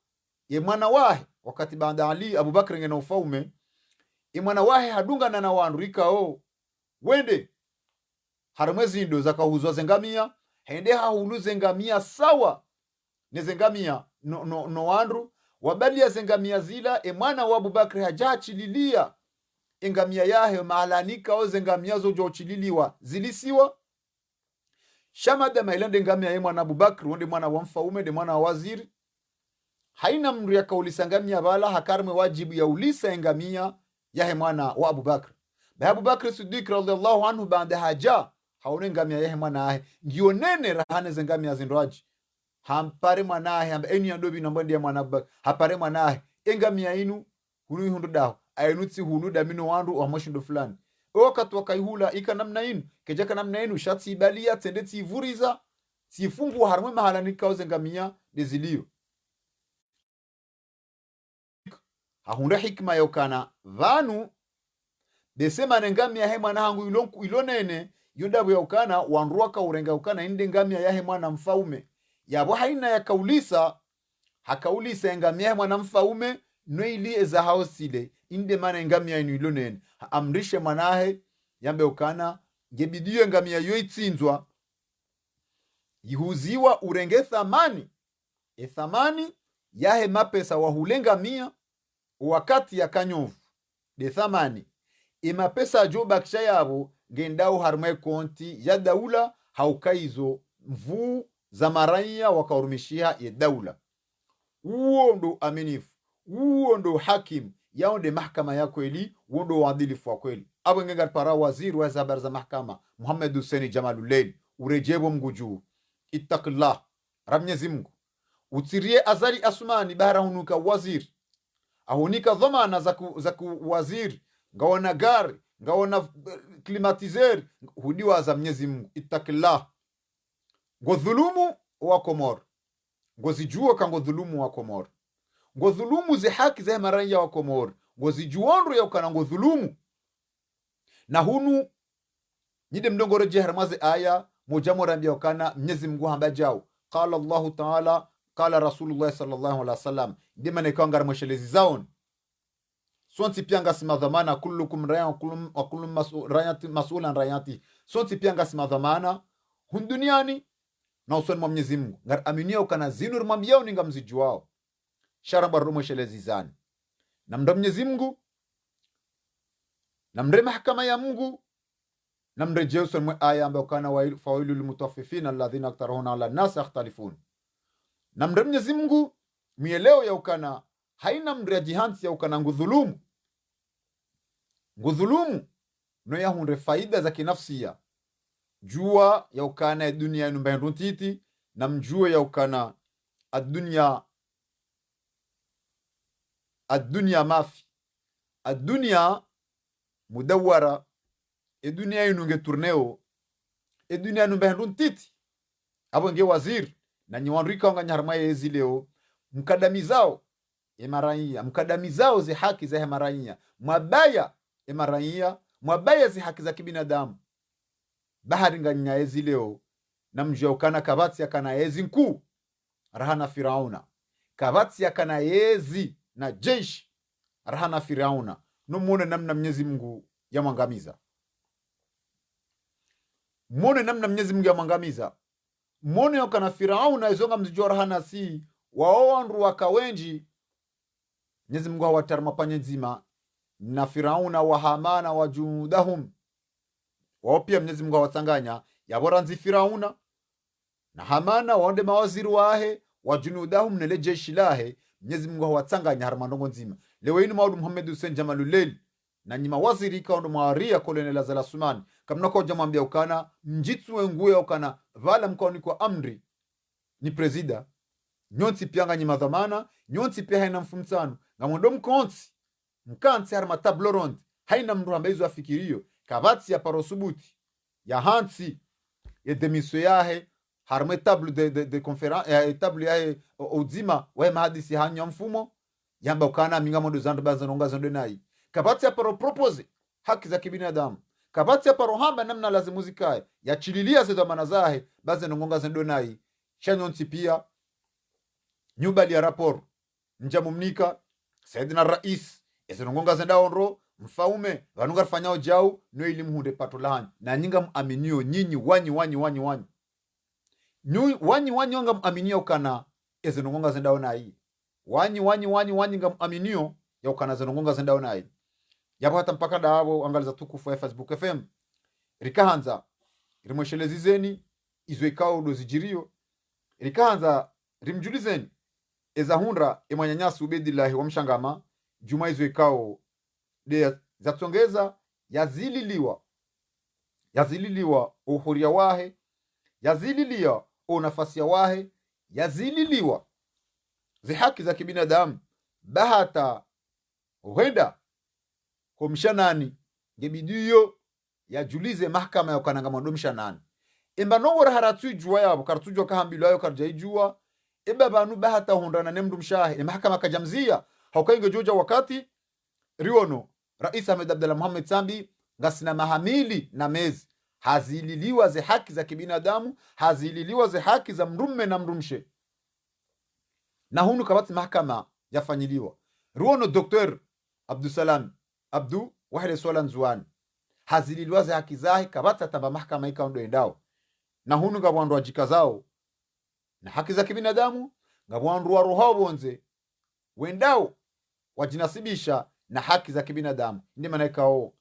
ye mwana wahe wakati baada Ali Abu Bakr ngena ufaume ye mwana wahe hadunga na wandu ikao wende haramwezi ndo zakahuzwa zengamia hende hahulu zengamia sawa ne zengamia no wandu wabali ya zengamia zila mwana wa Abu Bakr hajachililia engamia yahe maalanika o zengamia zo jochililiwa zilisiwa shamada mailende ngamia ye mwana Abu Bakr wonde mwana wa mfaume de mwana wa waziri haina mru ya kaulisangamia bala hakarme wajibu ya ulisa engamia yahe mwana wa Abubakar ba Abubakar Siddiq radhiallahu anhu baada haja haone ngamia yahe mwana ahe ngionene rahane zengamia zindoaji hampare mwana ahe amba eni yandobi nambondi ya mwana Abubakar hapare mwana ahe engamia inu hunu hundu daho ayinutsi hunu damino wandu wa moshindo fulani wakati wakaihula ika namna inu kejaka namna inu shatsi ibalia tende tivuriza tifungu harumwe mahala nikauze ngamia dezilio hahunda hikma yokana vanu besema nengamia he mwana hangu ilonene yudabu yokana wanruaka urenga yokana inde ngamia yahe mwana mfaume yabo haina yakaulisa hakaulisa ngamia he mwana mfaume noili eza haosile inde mana ngamia inu ilonene amrishe mwanahe yambe yokana ngebidiyo ngamia yoitsinzwa yihuziwa urenge thamani thamani yahe mapesa wahulenga mia wakati ya kanyovu de thamani imapesa ajoba kisha yabo ngendao harumwe konti ya daula haukaizo mvuu za maraia wakaurumishia ya daula uo ndo aminifu uo ndo hakim yao de mahkama ya kweli uo ndo uadilifu wa kweli abo ngenga para waziri wa habari za mahkama Muhammad Hussein Jamalullail urejebo mgujuu ittaqillah Mwenyezi Mungu utirie azali Asmani bahara hunuka waziri ahunika dhamana za waziri ngaona gari ngaona klimatizer hudiwa za Mwenyezi Mungu ittaqillah ngodhulumu wa Komor ngozijua kango dhulumu wa Komor ngodhulumu ze haki za maraya wa Komor ngozijuonro ya ukana ngodhulumu na hunu nide mdongoro jehermaze aya mojamora mbia ukana Mwenyezi Mungu hamba jao qala Allah Ta'ala qala Rasulullah sallallahu alaihi wasallam ndima nekanga ramshelezi zaon sonti pianga sima dhamana kullukum rayan wa kullum mas'ulan rayati sonti pianga sima dhamana hunduniani na usoni mwa Mwenyezi Mungu ngar aminia ukana zinur mambiao ninga mzijuao sharamba rumshelezi zani na mdo Mwenyezi Mungu na mre mahakama ya Mungu na mrejeo usoni mwa aya ambayo kana fawailul mutaffifina alladhina aktarahuna ala nas yakhtalifun na mre Mwenyezi Mungu mieleo ya ukana haina mre jihansi ya ukana ngudhulumu no ya hunre faida za kinafsia jua ya ukana ya dunia numba ndutiti na mjua ya ukana ad-dunya mafi ad-dunya mudawara dunia inunge tourneo dunia numba ndutiti abo nge waziri na nyiwanrika wanga nyarma yezi leo mkadamizao emaraia mkadamizao ze haki za emaraia mabaya emaraia mabaya ze haki za kibinadamu bahari nganya yezi leo na mjokana kabati ya kana yezi nku rahana Firauna kabati ya kana yezi na jeshi rahana Firauna numone namna Mwenyezi Mungu ya mwangamiza mwone namna Mwenyezi Mungu ya mwangamiza mwone yokana Firauna izonga mzijua rahana si waoanru wakawenji Mwenyezi Mungu hawatarma panye nzima na Firauna wa Hamana wa junudahum wao pia Mwenyezi Mungu hawatanganya yabora nzi Firauna na Hamana waonde mawaziri wahe wa junudahum nele jeshi lahe Mwenyezi Mungu hawatanganya harmandongo nzima leo inu maudu Muhammad Hussein Jamalullail na nyima waziri kaondo maaria kolonela za Lasumani kamna kwa jamambia ukana mjitsu wenguwe ukana vala mkaoni kwa amri ni prezida nyonti pianga nyima dhamana nyonti pia haina mfumtano ngamondo mkansi harma tablo rond haina mru ambezo afikirio kabati ya parosubuti ya hansi ya demiso yahe harma tablo de conference ya tablo yahe odzima wa mahadisi hanyo mfumo yamba ukana minga mondo zandu baza nonga zandu nai kabati ya paro propose haki za kibinadamu kabati ya paro hamba namna lazimu zikae ya chililia zedo manazahe baza nonga zandu nai shanyonti pia nyubali ya rapor njamumnika Saidina Rais ezenongonga zendaonro mfaume vanunga fanyao jau no ilimhunde patolani na nyinga muaminio nyinyi wanyi wanga muaminio kana ezenongonga zendaona hii wanyi nga muaminio ya ukana zenongonga zendaona hii yapo hata mpaka daabo angaliza tukufu Facebook FM rikahanza rimweshelezi zeni izo ikao dozijirio rikahanza rimjulizeni eza hundra emanyanyasi Ubedillahi wa mshangama juma izo ikao de zatsongeza yazililiwa uhuria wahe, yazililiwa nafasi wahe, yazililiwa haki za kibinadamu bahata huenda komshanani ngebidiyo yajulize mahakama ya ukananga mandomshanani emba nowora haratujwa yabo kartujwa kahambilo ayo karjaijua eba banu bahata hondana nemdu mshahe mahakama kajamzia haukainge joja wakati riono Rais Ahmed Abdallah Mohamed Sambi ngasina mahamili na mezi hazililiwa ze haki za kibinadamu, hazililiwa ze haki za mrumme na mrumshe, na hunu kabati mahakama yafanyiliwa riono Dr. Abdusalam Abdu Wahile Swala Nzuani hazililiwa ze haki zahi kabata tamba mahakama ikaundo endao, na hunu ngabwandu wajika zao na haki za kibinadamu ngabwandu wa roho bonze wendao wajinasibisha na haki za kibinadamu. Ndi manaikao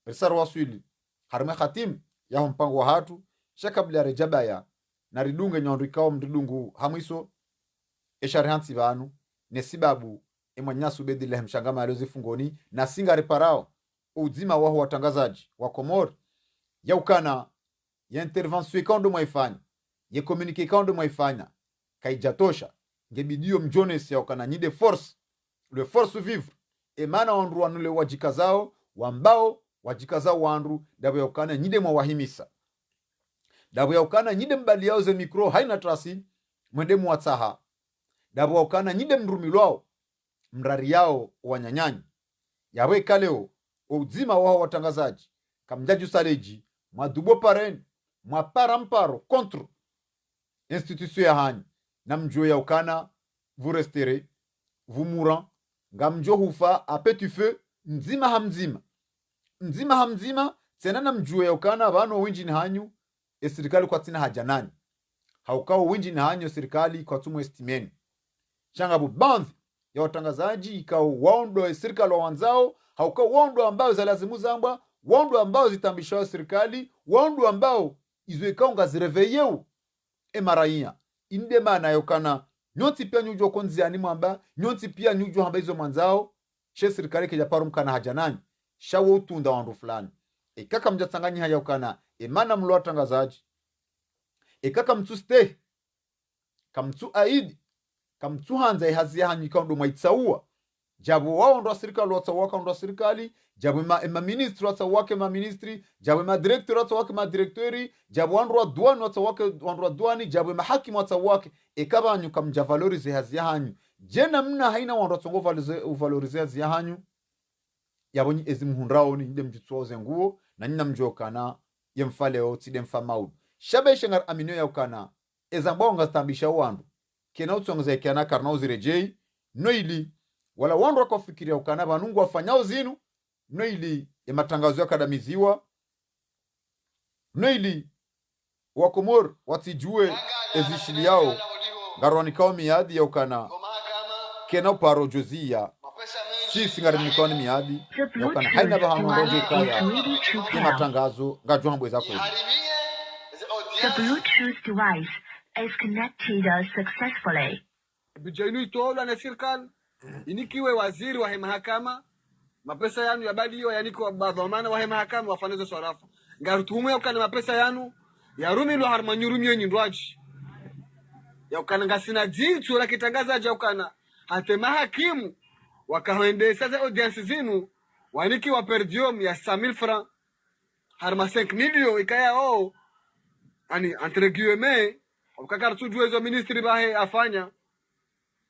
risara waswili harma khatim ya mpango wa hatu shakabla rejabaya na ridunge nyondikao mridungu hamwiso esharihansi banu nesibabu emwanyasu bedile mshangama alozi fungoni na singa reparao uzima wao watangazaji wa Komori ya ukana ya intervention ikondo mwaifanya ya communique ikondo mwaifanya kaijatosha ngebidio mjones ya ukana nyide force le force vivre emana wandu wanule wajikazao wambao wajikazao wandu dabu ya ukana nyide mwa wahimisa dabu ya ukana nyide mbali yao ze mikro haina trasi mwende mwataha dabu ya ukana nyide mrumilwao mrari yao wanyanyanyi yawe kaleo uzima wao watangazaji kamjaju saleji mwadubo pareni mwaparamparo contre institution ya hani na mjo ya ukana vurestere vumura ngamjo hufa apetu feu mzima hamzima tena na mjo ya ukana bano winji ni hanyu serikali kwa tina hajanani haukao winji ni hanyu serikali kwa tumo estimeni changabu bandhi ya watangazaji ikao waondo serikali wanzao haukao waondo ambao za lazimu zamba waondo ambao zitambishwa serikali waondo ambao izoekao ngazireveyeu emaraia inde maana yokana nyoti pia nyujo konzi ani mwamba nyoti pia nyujo hamba hizo mwanzao she serikali ke japaru mkana hajanani shawo utunda wandu fulani kaka mjatsanganyi haya ukana emana mlo watangazaji kaka mtu stay kamtu aidi kamtu hanza ihazia hanyi kaundo mwaitsaua jabu wao ndo serikali watawaka ndo serikali jabu ma ministri watawake ma ministri jabu ma director watawake ma directori jabu wandu wa duani watawake wandu wa duani jabu ma hakimu watawake ekaba hanyu kamja valorize hazia hanyu jena mna haina wandu watongo valorize hazia hanyu yabonyi ezimuhundrao ni nde mjitsuwa zenguo na nina mjokana yemfaleo tide mfamaudu shabe shengar aminio ya ukana ezambao ngatambisha wandu kena utsongza ikiana karna uzirejei noili wala wandu wakafikiria ukana banungu wafanyao zinu noili matangazo yakadamiziwa noili wakomor watijue ezishili yao ngaronikao miadi ya ukana kena uparo jozia sisi ngari mikoni miadi ya ukana haina bahamu rojo kaya ya matangazo ngajua mbwe zako hivi. The Bluetooth device is connected successfully. Bijainu itola na serikali inikiwe waziri wa mahakama mapesa yanu yabadiyo yaniko badhamana wa mahakama wafanezo swarafa ngarutumu ukana mapesa yanu yarumilwa harmanyurumyo nyindwaji ya ukana ngasina jitu la kitangaza ja ukana hate mahakimu wakaendesha za audience zinu waniki wa perdium ya 100,000 francs harma 5 million ikaya ani entre guillemets ukakartujwe zo ministri bahe afanya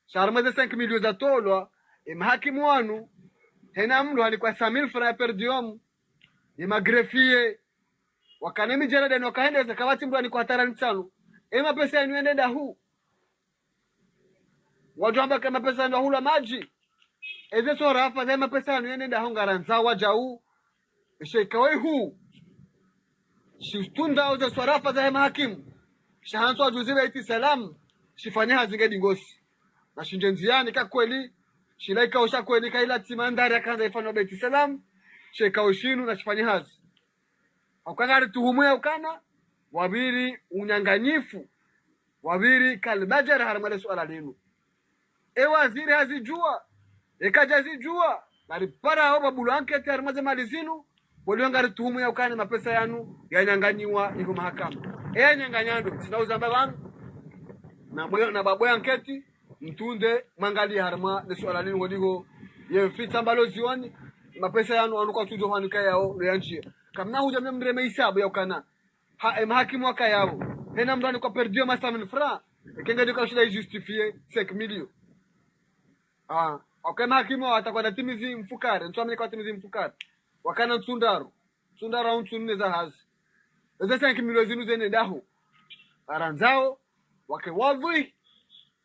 sharma za 5 million za tolwa mahakimu wanu hena mlo alikuwa 100,000 francs perdium greffier wakanemi jarada wakaendeza kabati mlo alikuwa 35 pesa yenu endenda hu wajamba kama pesa ndo hula maji eze so rafa za pesa yenu endenda hu ngaranza wajau sheikawai hu shustunda oza swarafa za mahakimu shahanso ajuzibe iti salam shifanya hazinge dingosi na shinjenziani ka kweli shilaika osha kweli kaila timandari akaanza ifanya beti salam sheka oshinu na shifanya hazi ukangari tuhumu ya ukana wabiri unyanganyifu wabiri kalbajara haramale suala linu waziri hazijua ekaja zijua ngari para hao babulu ankete harmaze mali zinu boliwa ngari tuhumu ya ukane mapesa yanu yanyanganyiwa iko mahakama nyanganyando sinauza mbavanu na babo anketi mtunde mangali harma ne swala lini wodigo ye fita mbalo zioni mapesa yanu anuka tujo hanika yao yanjia kamna huja mreme hisabu ya ukana mahakimu waka yao hena mrani kwa perdio masamin fra kenga dika shida justifier 5 million okay mahakimu atakuwa na timizi mfukare ntwamini kwa timizi mfukare wakana tsundaro untunne za hazi eza 5 million zinu zene dahu aranzao wake wadhi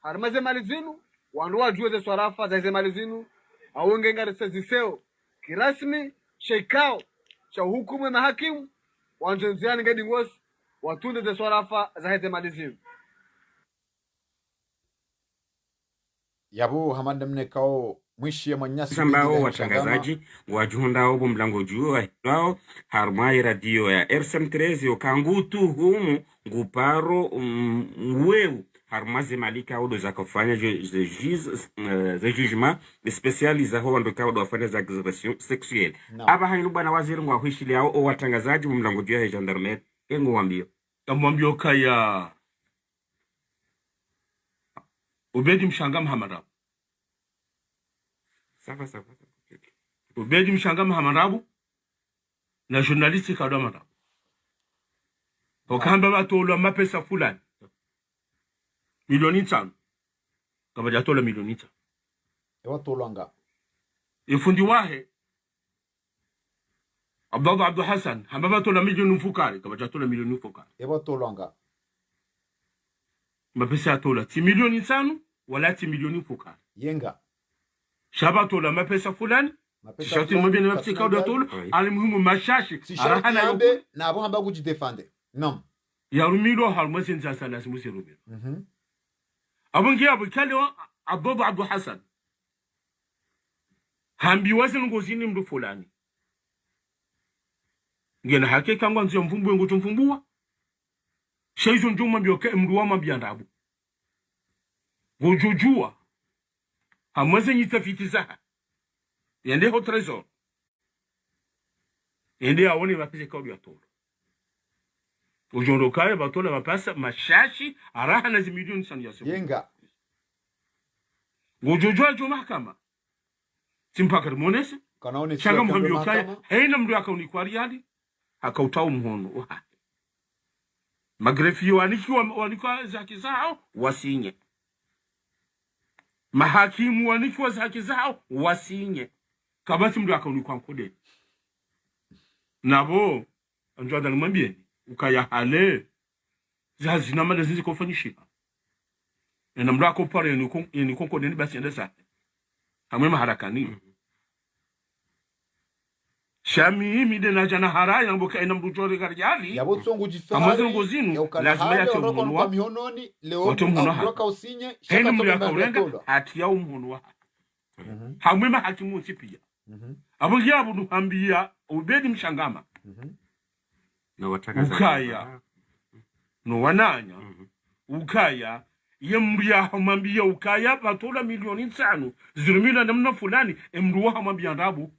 harmaze mali zinu wandu wajue ze swarafa za ze mali zinu awenge ngare ziseo kirasmi sheikao cha hukumu mahakimu wanjenziani ngadi ngosi watunde ze swarafa za ze mali zinu yabo hamanda mnekao mwishi ya manyasi sambao watangazaji wajunda obo mlango juu wao harmai radio ya RSM13 okangutu humu nguparo mweu harmaze malika odo za kufanya ze jugement spécialisé ho ndo kawa do afanya za agression sexuelle aba hainu bwana waziri ngwa hwishili yao o watangazaji mlango juu ya gendarmerie engo wambio kaya ubedi mshanga Muhammad sawa ubedi mshanga Muhammad na journaliste kadwa mara okamba batolo mapesa fulani milioni 5 kama jatola milioni 5 watolanga ifundi wahe Abdul Hassan hamba batola milioni mfukari kama jatola milioni mfukari watolanga mapesa atola ti milioni 5 wala ti milioni mfukari yenga shabatola mapesa fulani shati mwambie ni mapesa kadwa tola alimuhimu mashashi arahana yobe na abo hamba kujidefende non ya rumilo harmase nzasa la simusi rumilo abongi abo kale Abdul Hassan hambi wase ngozini mdu fulani ngena hake kangwa nzio mfumbu ngoto mfumbua shaizo njuma mbioke mdu wa mabiandabu gojojua hamweze nyitafiti zaha yende ho trésor yende awoni mapese kaudi ya tolo ujondo kaya batola mapasa mashashi araha na zimilioni sani ya sebu yenga gojojua jo mahakama timpaka rimonese changa mhambio kaya heina mdu yaka unikwari yadi haka utau mhono magrefi wanikiwa zaki zao wasinye mahakimu wanikiwa zaki zao wasinye kabati mdu yaka unikwa mkode nabo anjwada nimwambieni ukaya hale zazina mada zinzi kufanyishika na mdu yako pare ni konkode ni basi enda sa hamwema harakani shami mide na jana haraya mboka ina mdujore garjali yabo tsongo jifari amazo ngozinu lazima yake mhonwa mihononi leo abroka usinye hena mdu yaka urenga hati ya umhonwa hamwema hakimu tipia abongi abo duhambia ubedi mshangama na watakaza ukaya no wananya ukaya yemria hamambia ukaya batola milioni 5 zirumila namna fulani emruwa hamambia ndabu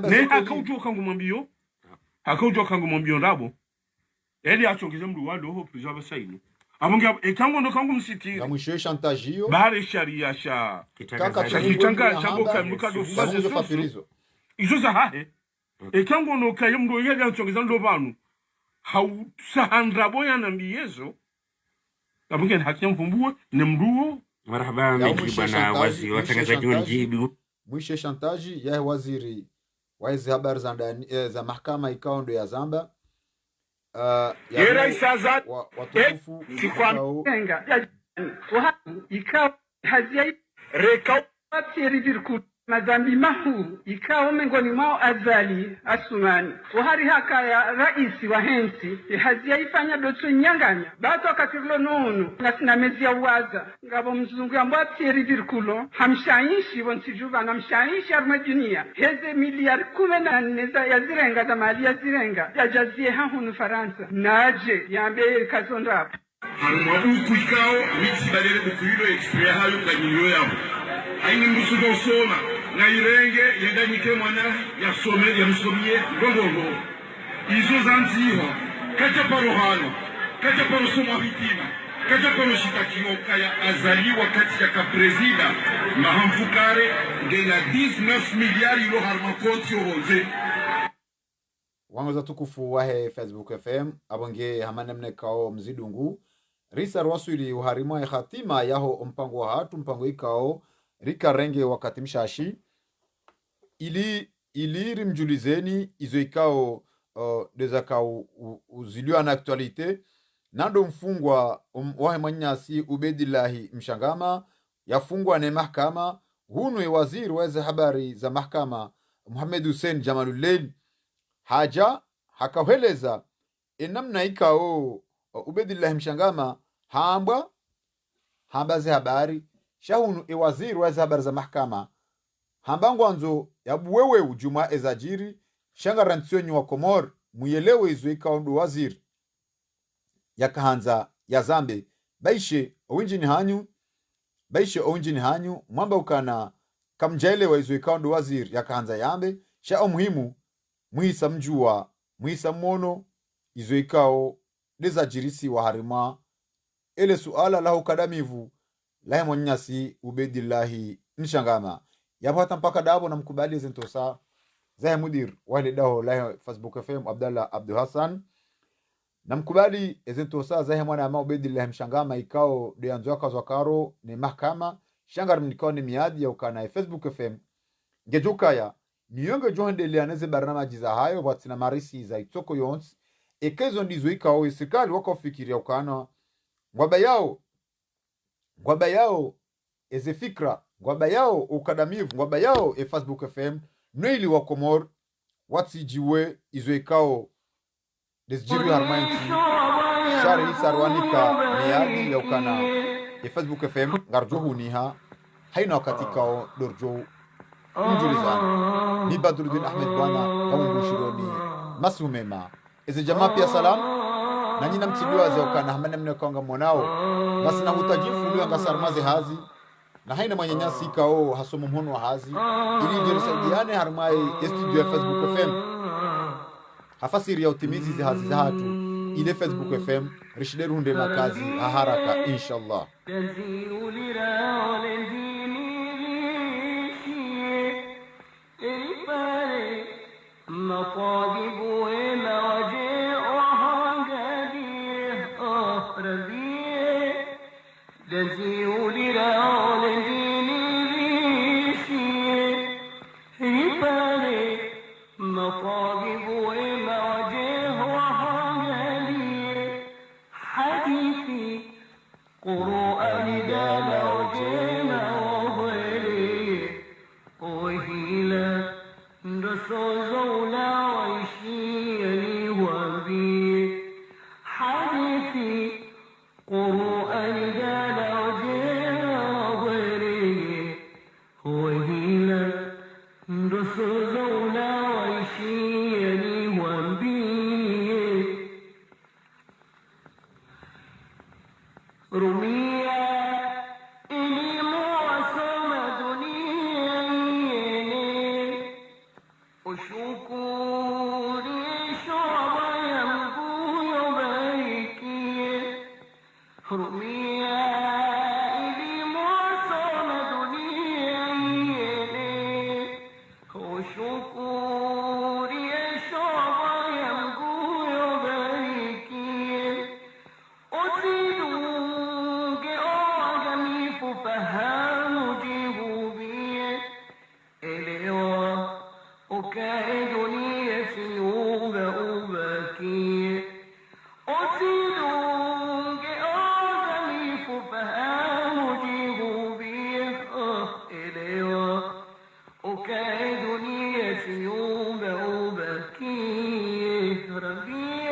ne hakaujo kangu mwambio hakaujo kangu mwambio ndabo eli achongeze mdu walo ho preserve saino abonga ekango ndo kangu msitiri ngamwishe chantage bare sharia sha kaka kitanga chambo kamuka do fafirizo izo za hahe ekango no kayemdo yega achongeza ndo banu hau sahandra boya na mbiyezo abonga hakia mfumbua ne mduo marhaba miji bwana wazi watangazaji wanjibu mwishe chantage ya waziri waizi habari za ndani za mahakama ikaondo ya Zamba yera isaza watukufu sikwanenga ikawa hazia reka patiri dirku madhambi mahu ikawa miongoni mwao Azali Asumani wahari haka ya raisi wa hensi hazia ifanya doto nyanganya bato akatirlo nunu na mezi ya uwaza ngabo mzungu ya mwa patiri dirkulo hamshaishi wansijuva na mshaishi arma dunia heze miliari 14 ya zirenga za mali ya zirenga ya jazie hahunu Faransa naje ya mbe kazonda haruma uku ikao witi balere bukuyilo explain hayo kwa nilio yamo haini mbusu dosoma na irenge yadanyike mwana ya msomie ngongongo izo zanziho kaja parohano kaja paro soma hitima kaja paro shitakio kaya azali wakati ya kaprezida mahamfukare ngena 19 miliari ilo harma konti oronze. Wangoza tukufu wahe Facebook FM abonge hamanemne kao mzidungu risa rwasuli uharima ya khatima yaho mpango wa hatu mpango ikao rika renge wakati mshashi ili rimjulizeni izo ikao deza kao uziliwa na aktualite nando mfungwa wahe manyasi Ubedillahi Mshangama yafungwa na mahkama hunwe waziri weze habari za mahkama Muhammad Hussein Jamalullail haja hakaweleza enamna ikao Ubedillahi Mshangama hambaze habari shahunu waziri weze habari za mahkama hambangwanzo yabuwewe ujuma ezajiri shanga rantsioni wa Komor muyelewe izo ikao ndo waziri yakahanza ya zambe baishe owinjini hanyu mwamba ukana kamjaele wa izo ikao ndo waziri yakahanza yambe sha muhimu muhisa mjua muhisa mmono izo ikao deza jirisi wa harima ele suala la ukadamivu lahe mwanyasi Ubedillahi Mshangama yapata mpaka dabo na mkubali zentosa zahe mudir wale daho lahe Facebook FM Abdallah Abdu Hassan na mkubali ezentosa zahe mwana ama Ubedillahi Mshangama ikao de anzoaka zwakaro ni mahkama shangar mnikao ni miadi ya ukana Facebook FM ngejukaya niyonge johende lianeze barnamaji za hayo watina marisi za itoko yons ekezo ndizo ikao isikali wako fikiria ukana ngwaba yao eze fikra ngwaba yao ukadamivu ngwaba yao Facebook FM noili wa Komor watijiwe izo ikao desjiri harmainti shari sarwanika miadi ya ukana Facebook FM ngarjohu niha haina wakati kao dorjo mjulizani ni Badruddin Ahmed bwana kaungu shironi masumema eze jamaa pia salam na nyina mtidua za ukana hamana mne kaunga mwanao basi na hutajifu uliwa ngasarmaze hazi na haina manyanyasi kao hasomo mhono wa hazi ili jerisaidiane harmai studio ya Facebook FM hafasiri ya utimizi za hazi za hatu ile Facebook FM rishideru hunde makazi haraka inshallah.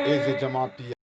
Eze jamaa pia